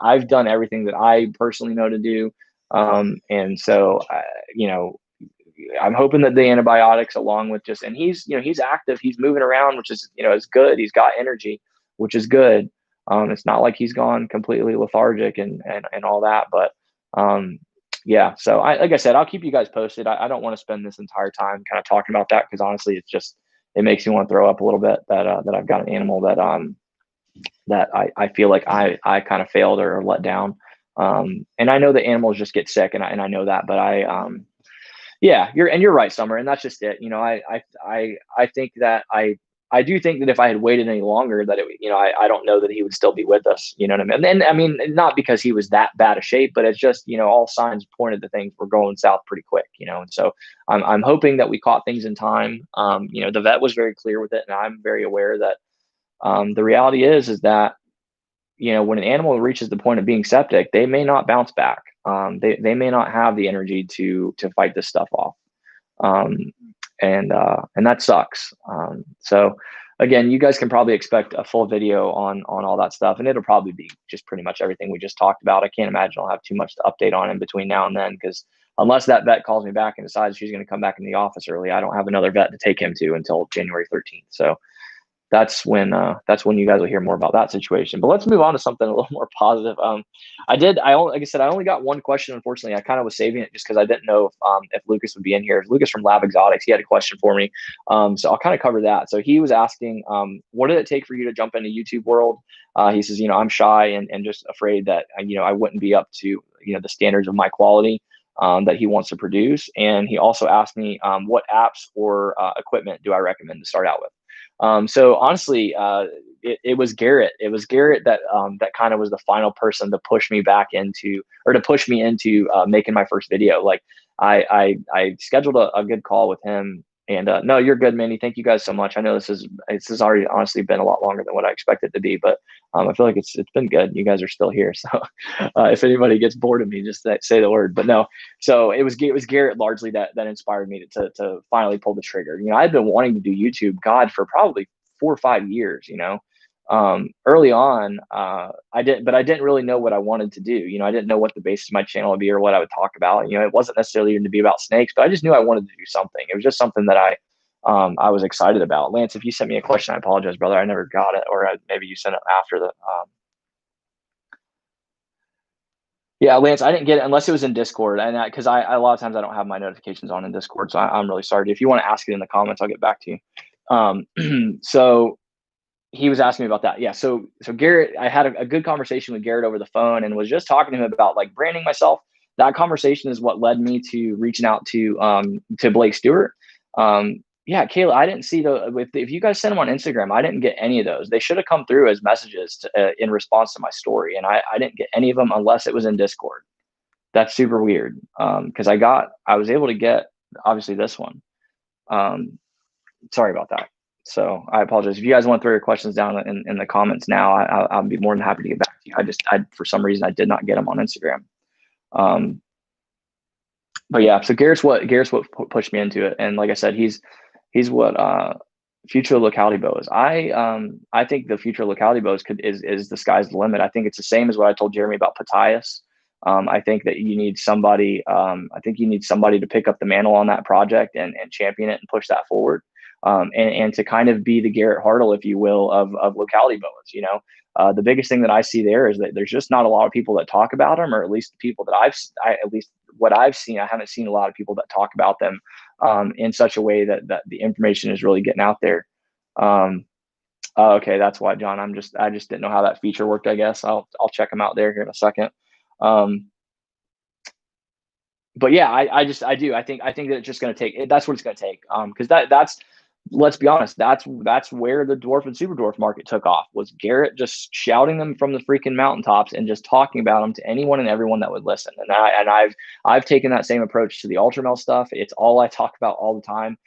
I've done everything that I personally know to do. And so, I'm hoping that the antibiotics, along with and he's active, he's moving around, which is, is good. He's got energy, which is good. It's not like he's gone completely lethargic and all that, but yeah. So like I said, I'll keep you guys posted. I don't want to spend this entire time kind of talking about that, because honestly, it makes me want to throw up a little bit that I've got an animal that I feel like I kind of failed or let down. And I know that animals just get sick, and I know that, but yeah, you're right, Summer, and that's just it. I think that I do think that if I had waited any longer, that I don't know that he would still be with us. You know what I mean? And I mean, not because he was that bad of shape, but it's just, all signs pointed to things were going south pretty quick. And so I'm hoping that we caught things in time. The vet was very clear with it, and I'm very aware that the reality is that when an animal reaches the point of being septic, they may not bounce back. They may not have the energy to fight this stuff off, um, and that sucks. So again, you guys can probably expect a full video on all that stuff, and it'll probably be just pretty much everything we just talked about. I can't imagine I'll have too much to update on in between now and then, because unless that vet calls me back and decides she's going to come back in the office early, I don't have another vet to take him to until January 13th. So that's when you guys will hear more about that situation. But let's move on to something a little more positive. Like I said, I only got one question. Unfortunately, I kind of was saving it just because I didn't know if Lucas would be in here. Lucas from Lab Exotics, he had a question for me. So I'll kind of cover that. So he was asking, what did it take for you to jump into YouTube world? He says, I'm shy and just afraid that I wouldn't be up to the standards of my quality that he wants to produce. And he also asked me, what apps or equipment do I recommend to start out with? So honestly, it was Garrett. It was Garrett that kind of was the final person to push me back into, or to push me into making my first video. Like I scheduled a good call with him. And no, you're good, Manny. Thank you guys so much. I know this has already honestly been a lot longer than what I expected it to be, but I feel like it's been good. You guys are still here, so if anybody gets bored of me, just say the word. But no, so it was Garrett largely that inspired me to finally pull the trigger. I've been wanting to do YouTube, God, for probably 4 or 5 years. Early on, I didn't really know what I wanted to do. I didn't know what the basis of my channel would be or what I would talk about. It wasn't necessarily even to be about snakes, but I just knew I wanted to do something. It was just something that I was excited about. Lance, if you sent me a question, I apologize, brother. I never got it, or maybe you sent it after the. Yeah, Lance, I didn't get it unless it was in Discord, and because I a lot of times I don't have my notifications on in Discord, so I'm really sorry. If you want to ask it in the comments, I'll get back to you. So he was asking me about that. Yeah. So Garrett, I had a good conversation with Garrett over the phone and was just talking to him about like branding myself. That conversation is what led me to reaching out to Blake Stewart. Yeah, Kayla, I didn't see if you guys sent them on Instagram, I didn't get any of those. They should have come through as messages in response to my story. And I didn't get any of them unless it was in Discord. That's super weird. Cause I was able to get obviously this one. Sorry about that. So I apologize. If you guys want to throw your questions down in the comments now, I'll be more than happy to get back to you. I for some reason, I did not get them on Instagram. But yeah, so Garrett's what pushed me into it. And like I said, he's what future locality bow is. I think the future locality bows is the sky's the limit. I think it's the same as what I told Jeremy about Patias. I think that you need somebody. I think you need somebody to pick up the mantle on that project and champion it and push that forward. And to kind of be the Garrett Hartle, if you will, of locality bows. The biggest thing that I see there is that there's just not a lot of people that talk about them, or at least the people that at least what I've seen, I haven't seen a lot of people that talk about them in such a way that the information is really getting out there. Okay, that's why, John. I just didn't know how that feature worked. I guess I'll check them out there here in a second. But yeah, I do. I think that it's just going to take. That's what it's going to take. Because that's. Let's be honest. That's where the dwarf and super dwarf market took off. Was Garrett just shouting them from the freaking mountaintops and just talking about them to anyone and everyone that would listen. And I've taken that same approach to the ultramel stuff. It's all I talk about all the time.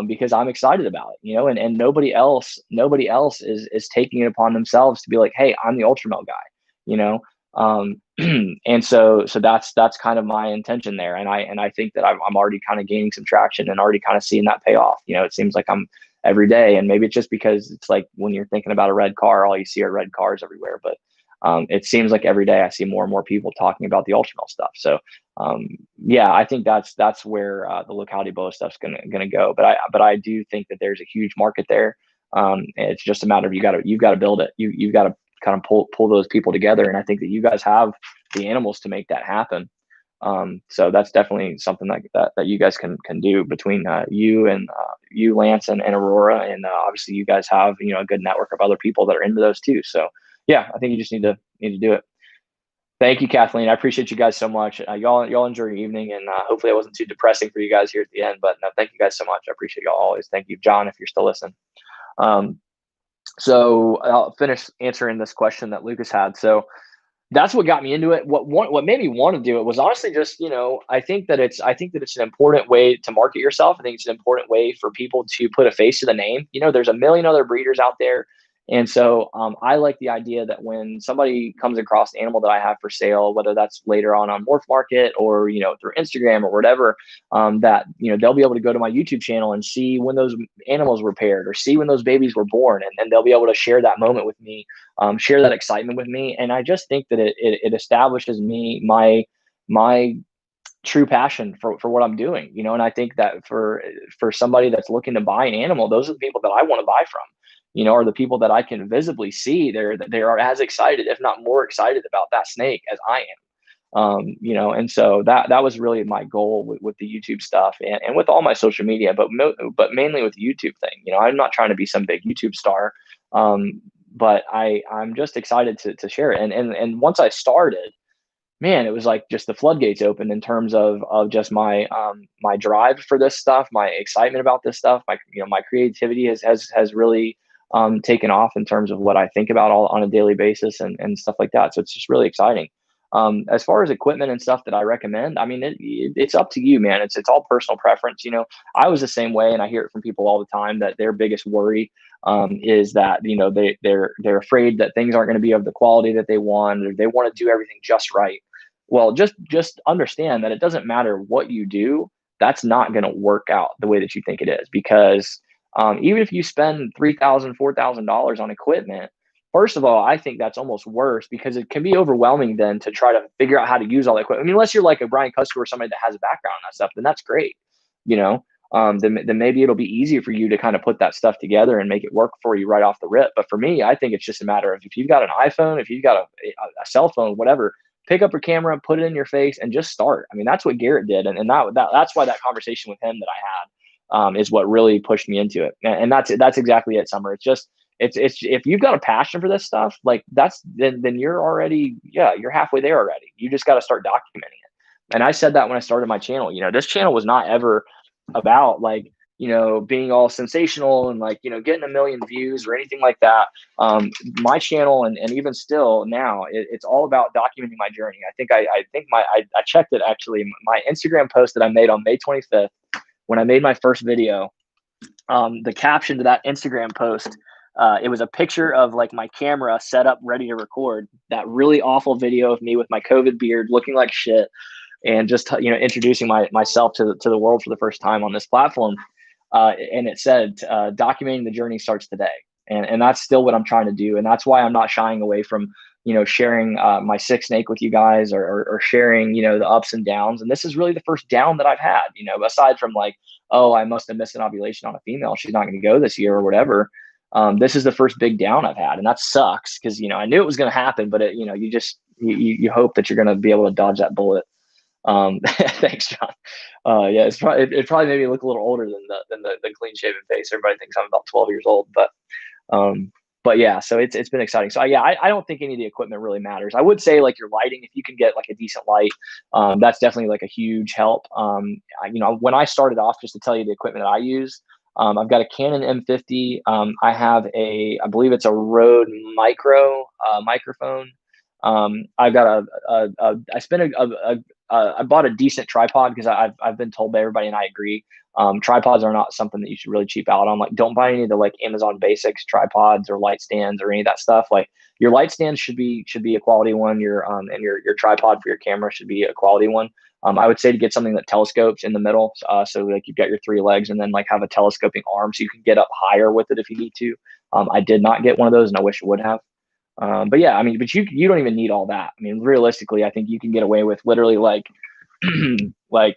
Because I'm excited about it, and nobody else is taking it upon themselves to be like, hey, I'm the ultramel guy, and so that's kind of my intention there. And I think that I'm already kind of gaining some traction and already kind of seeing that pay off. It seems like I'm every day, and maybe it's just because it's like when you're thinking about a red car, all you see are red cars everywhere. But it seems like every day I see more and more people talking about the ultramel stuff. So yeah, I think that's where the locality bow stuff's gonna go. But I do think that there's a huge market there. It's just a matter of you've got to build it. You've got to kind of pull those people together, and I think that you guys have the animals to make that happen. So that's definitely something that you guys can do between you and you, Lance, and Aurora, and obviously you guys have a good network of other people that are into those too. So yeah, I think you just need to do it. Thank you, Kathleen. I appreciate you guys so much. Y'all enjoy your evening, and hopefully it wasn't too depressing for you guys here at the end. But no, thank you guys so much. I appreciate y'all always. Thank you, John, if you're still listening. Um, so I'll finish answering this question that Lucas had. So that's what got me into it. What made me want to do it was honestly just, I think that it's an important way to market yourself. I think it's an important way for people to put a face to the name. There's a million other breeders out there. And so I like the idea that when somebody comes across an animal that I have for sale, whether that's later on Morph Market or, through Instagram or whatever, that, they'll be able to go to my YouTube channel and see when those animals were paired or see when those babies were born. And they'll be able to share that moment with me, share that excitement with me. And I just think that it establishes my true passion for what I'm doing, and I think that for somebody that's looking to buy an animal, those are the people that I want to buy from, are the people that I can visibly see they are as excited, if not more excited about that snake as I am. And so that was really my goal with the YouTube stuff and with all my social media, but mainly with the YouTube thing. I'm not trying to be some big YouTube star, but I'm just excited to share it. And once I started, man, it was like just the floodgates opened in terms of just my drive for this stuff, my excitement about this stuff, my creativity has really taken off in terms of what I think about all on a daily basis and stuff like that. So it's just really exciting. As far as equipment and stuff that I recommend, I mean, it's up to you, man. It's all personal preference. I was the same way, and I hear it from people all the time that their biggest worry is that they're afraid that things aren't going to be of the quality that they want, or they want to do everything just right. Well, just understand that it doesn't matter what you do. That's not going to work out the way that you think it is, because even if you spend $3,000, $4,000 on equipment, first of all, I think that's almost worse because it can be overwhelming then to try to figure out how to use all the equipment. I mean, unless you're like a Brian Cusker or somebody that has a background on that stuff, then that's great. Then maybe it'll be easier for you to kind of put that stuff together and make it work for you right off the rip. But for me, I think it's just a matter of if you've got an iPhone, if you've got a cell phone, whatever, pick up your camera, put it in your face, and just start. I mean, that's what Garrett did, and that's why that conversation with him that I had is what really pushed me into it. And that's exactly it, Summer. It's just it's if you've got a passion for this stuff, like then you're already you're halfway there already. You just got to start documenting it. And I said that when I started my channel. This channel was not ever about like being all sensational and like getting a million views or anything like that. My channel and even still now it's all about documenting my journey. I checked it actually. My Instagram post that I made on May 25th when I made my first video, the caption to that Instagram post, it was a picture of like my camera set up ready to record that really awful video of me with my COVID beard looking like shit and just introducing myself to the world for the first time on this platform. And it said, documenting the journey starts today. And that's still what I'm trying to do. And that's why I'm not shying away from, sharing my sick snake with you guys or sharing, the ups and downs. And this is really the first down that I've had, aside from like, oh, I must have missed an ovulation on a female, she's not going to go this year or whatever. This is the first big down I've had. And that sucks because, I knew it was going to happen, but you hope that you're going to be able to dodge that bullet. Thanks, John. Yeah, it probably made me look a little older than the clean shaven face. Everybody thinks I'm about 12 years old, but yeah, so it's been exciting. So yeah, I don't think any of the equipment really matters. I would say like your lighting, if you can get like a decent light, that's definitely like a huge help. When I started off, just to tell you the equipment that I use, I've got a Canon M50. I have I believe it's a Rode Micro microphone. I've got I bought a decent tripod because I've been told by everybody, and I agree. Tripods are not something that you should really cheap out on. Like, don't buy any of the like Amazon Basics tripods or light stands or any of that stuff. Like, your light stand should be a quality one. Your tripod for your camera should be a quality one. I would say to get something that telescopes in the middle, so like you've got your three legs, and then like have a telescoping arm so you can get up higher with it if you need to. I did not get one of those, and I wish I would have. But yeah, I mean, but you don't even need all that. I mean, realistically, I think you can get away with literally like like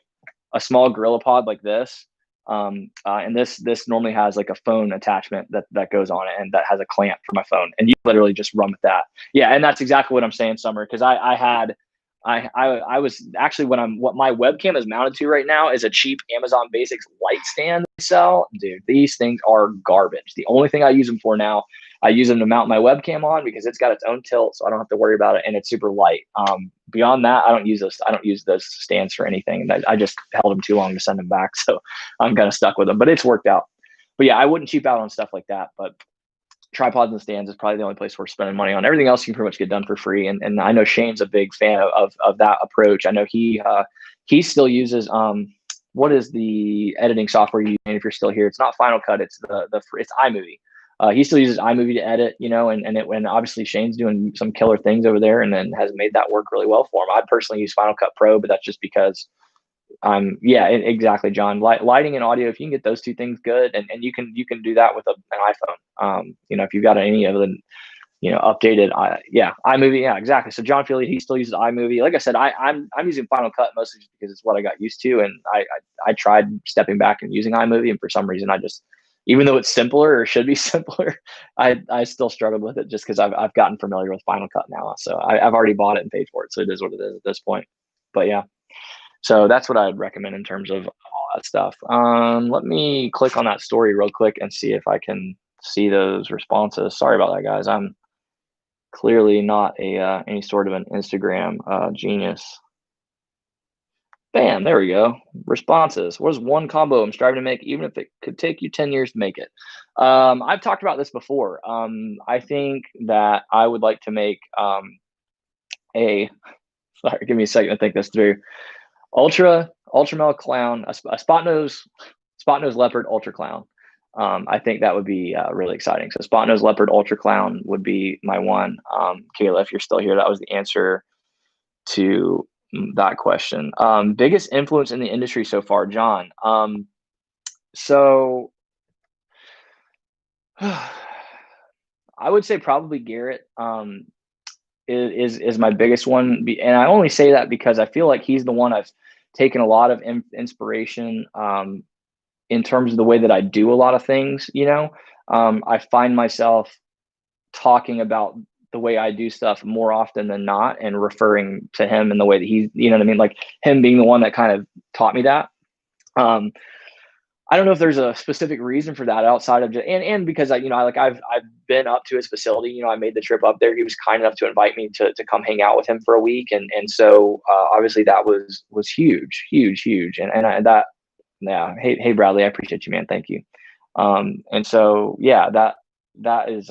a small Gorilla Pod like this. And this normally has like a phone attachment that goes on it, and that has a clamp for my phone, and you literally just run with that. Yeah, and that's exactly what I'm saying, Summer, because I had I was actually what my webcam is mounted to right now is a cheap Amazon Basics light stand they sell. Dude, these things are garbage. The only thing I use them for now, I use them to mount my webcam on because it's got its own tilt, so I don't have to worry about it, and it's super light. Beyond that, I don't use those. I don't use those stands for anything. I just held them too long to send them back, so I'm kind of stuck with them. But it's worked out. But yeah, I wouldn't cheap out on stuff like that. But tripods and stands is probably the only place we're spending money on. Everything else you can pretty much get done for free. And I know Shane's a big fan of that approach. I know he still uses what is the editing software you use if you're still here? It's not Final Cut, it's it's iMovie. He still uses iMovie to edit, and obviously Shane's doing some killer things over there and then has made that work really well for him. I personally use Final Cut Pro, but that's just because yeah, exactly, John. Lighting and audio, if you can get those two things good, and you can do that with an iPhone. If you've got any of the, updated, iMovie, yeah, exactly. So John Feely, he still uses iMovie. Like I said, I'm using Final Cut mostly just because it's what I got used to, and I tried stepping back and using iMovie, and for some reason I just, even though it's simpler or should be simpler, I still struggled with it just because I've gotten familiar with Final Cut now. So I've already bought it and paid for it, so it is what it is at this point. But yeah. So that's what I'd recommend in terms of all that stuff. Let me click on that story real quick and see if I can see those responses. Sorry about that, guys. I'm clearly not any sort of an Instagram genius. Bam, there we go. Responses. What is one combo I'm striving to make, even if it could take you 10 years to make it? I've talked about this before. I think that I would like to make sorry, give me a second to think this through. Ultra male clown, a spot nose leopard ultra clown. I think that would be really exciting. So spot nose leopard ultra clown would be my one. Kayla, if you're still here, that was the answer to that question. Biggest influence in the industry so far, John. So I would say probably Garrett. Is my biggest one, and I only say that because I feel like he's the one I've taken a lot of inspiration in terms of the way that I do a lot of things. I find myself talking about the way I do stuff more often than not, and referring to him in the way that he's, you know what I mean, like him being the one that kind of taught me that. I don't know if there's a specific reason for that outside of just, and because I've been up to his facility. I made the trip up there. He was kind enough to invite me to come hang out with him for a week, and so obviously that was huge, yeah. Hey Bradley, I appreciate you, man. Thank you. And so yeah, that is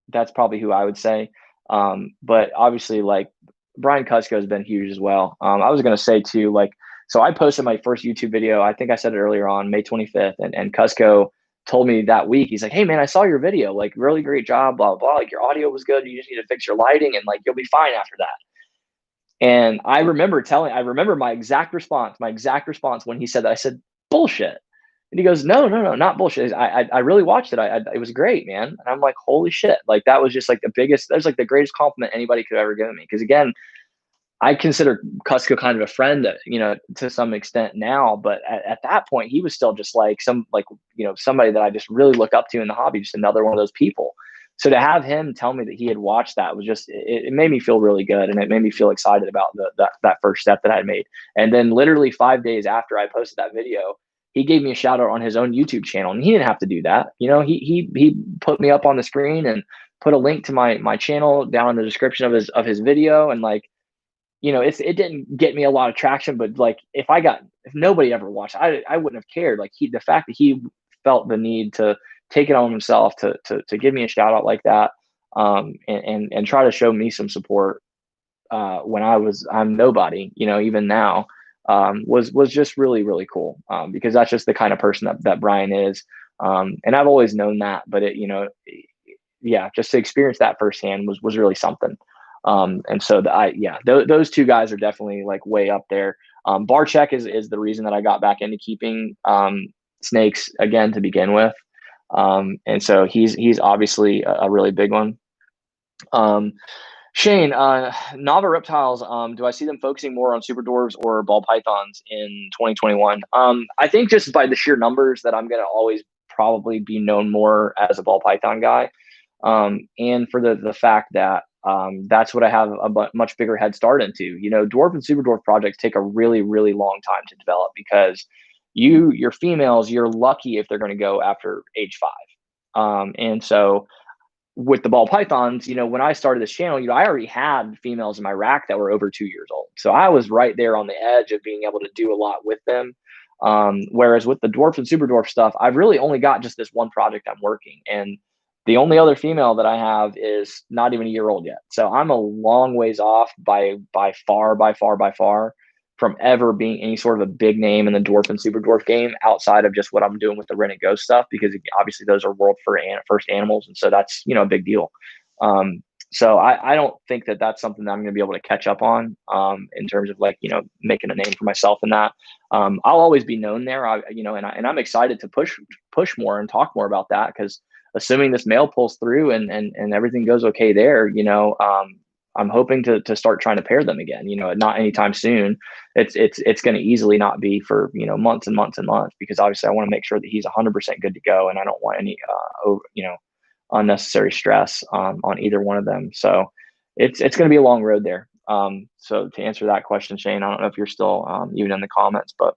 that's probably who I would say. But obviously, like, Brian Cusco has been huge as well. I was gonna say too, like, so I posted my first YouTube video, I think I said it earlier, on May 25th, and Cusco told me that week, he's like, "Hey man, I saw your video, like, really great job, blah, blah, like your audio was good. You just need to fix your lighting and like, you'll be fine after that." And I remember my exact response when he said that. I said, "Bullshit." And he goes, No, not bullshit. I really watched it. It was great, man. And I'm like, holy shit. Like, that was just like that's like the greatest compliment anybody could ever give me. Cause again, I consider Cusco kind of a friend, to some extent now, but at that point, he was still just like somebody that I just really look up to in the hobby, just another one of those people. So to have him tell me that he had watched that was just, it made me feel really good, and it made me feel excited about that first step that I had made. And then literally 5 days after I posted that video, he gave me a shout out on his own YouTube channel, and he didn't have to do that. He put me up on the screen and put a link to my channel down in the description of his video, and like, it didn't get me a lot of traction, but like, if nobody ever watched, I wouldn't have cared. Like, the fact that he felt the need to take it on himself to give me a shout out like that, and try to show me some support, when I'm nobody, even now, was just really, really cool. Because that's just the kind of person that Brian is. And I've always known that, but yeah, just to experience that firsthand was really something. And so those two guys are definitely like way up there. Barcheck is the reason that I got back into keeping snakes again to begin with. And so he's obviously a really big one. Shane, Nava Reptiles, do I see them focusing more on super dwarves or ball pythons in 2021? I think just by the sheer numbers that I'm going to always probably be known more as a ball python guy. And for the fact that that's what I have a much bigger head start into. Dwarf and super dwarf projects take a really, really long time to develop because your females, you're lucky if they're going to go after age 5. And so with the ball pythons, when I started this channel, I already had females in my rack that were over 2 years old. So I was right there on the edge of being able to do a lot with them. Whereas with the dwarf and super dwarf stuff, I've really only got just this one project I'm working. And the only other female that I have is not even a year old yet. So I'm a long ways off by far from ever being any sort of a big name in the dwarf and super dwarf game outside of just what I'm doing with the Ren and Ghost stuff, because obviously those are world first animals. And so that's, a big deal. So I don't think that that's something that I'm going to be able to catch up on in terms of making a name for myself in that. I'll always be known there, and I'm excited to push more and talk more about that, because assuming this male pulls through and everything goes okay there, I'm hoping to start trying to pair them again, not anytime soon. It's going to easily not be for, months and months and months, because obviously I want to make sure that he's 100% good to go. And I don't want any, unnecessary stress on either one of them. So it's going to be a long road there. So to answer that question, Shane, I don't know if you're still even in the comments, but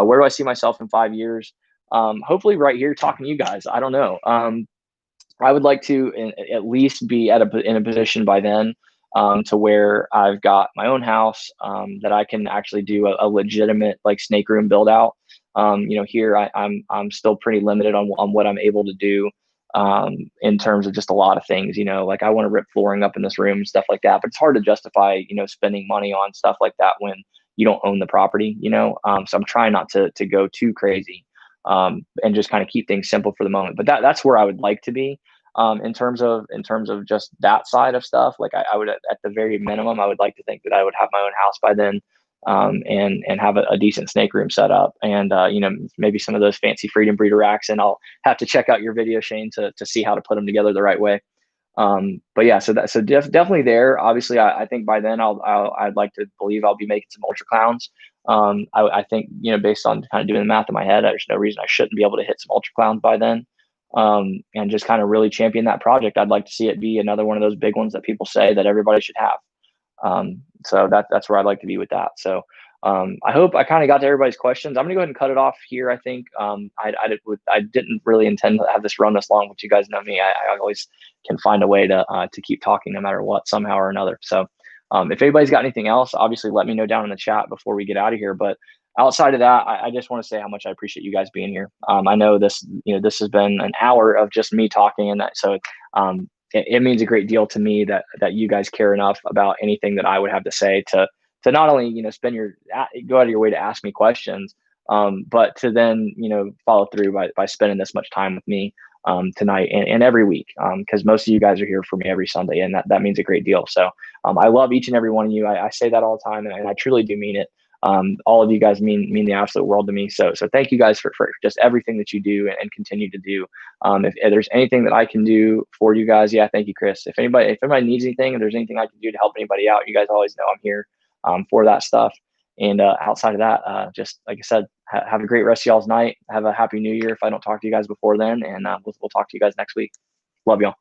where do I see myself in 5 years? Hopefully right here talking to you guys. I don't know. I would like to at least be in a position by then to where I've got my own house, that I can actually do a legitimate snake room build out. Here I'm still pretty limited on what I'm able to do in terms of just a lot of things. I want to rip flooring up in this room and stuff like that, but it's hard to justify spending money on stuff like that when you don't own the property. So I'm trying not to go too crazy. And just kind of keep things simple for the moment. But that's where I would like to be in terms of just that side of stuff. I would, at the very minimum, I would like to think that I would have my own house by then, and have a decent snake room set up, and maybe some of those fancy freedom breeder racks. And I'll have to check out your video, Shane, to see how to put them together the right way. But yeah, so definitely there. Obviously, I think by then I'd like to believe I'll be making some ultra clowns. I think, based on kind of doing the math in my head, there's no reason I shouldn't be able to hit some ultra clowns by then. And just kind of really champion that project. I'd like to see it be another one of those big ones that people say that everybody should have. So that's where I'd like to be with that. So I hope I kind of got to everybody's questions. I'm gonna go ahead and cut it off here. I think I didn't really intend to have this run this long, but you guys know me. I always can find a way to keep talking no matter what, somehow or another. So if anybody's got anything else, obviously let me know down in the chat before we get out of here. But outside of that, I just want to say how much I appreciate you guys being here. I know this has been an hour of just me talking, and that, so it means a great deal to me that you guys care enough about anything that I would have to say to not only go out of your way to ask me questions, but to then follow through by spending this much time with me tonight and every week, because most of you guys are here for me every Sunday, and that means a great deal. So I love each and every one of you. I say that all the time, and I truly do mean it. All of you guys mean the absolute world to me. So thank you guys for just everything that you do and continue to do. If there's anything that I can do for you guys, yeah, thank you, Chris. If anybody needs anything, if there's anything I can do to help anybody out, you guys always know I'm here for that stuff. And outside of that, just like I said, have a great rest of y'all's night. Have a happy new year if I don't talk to you guys before then. And we'll talk to you guys next week. Love y'all.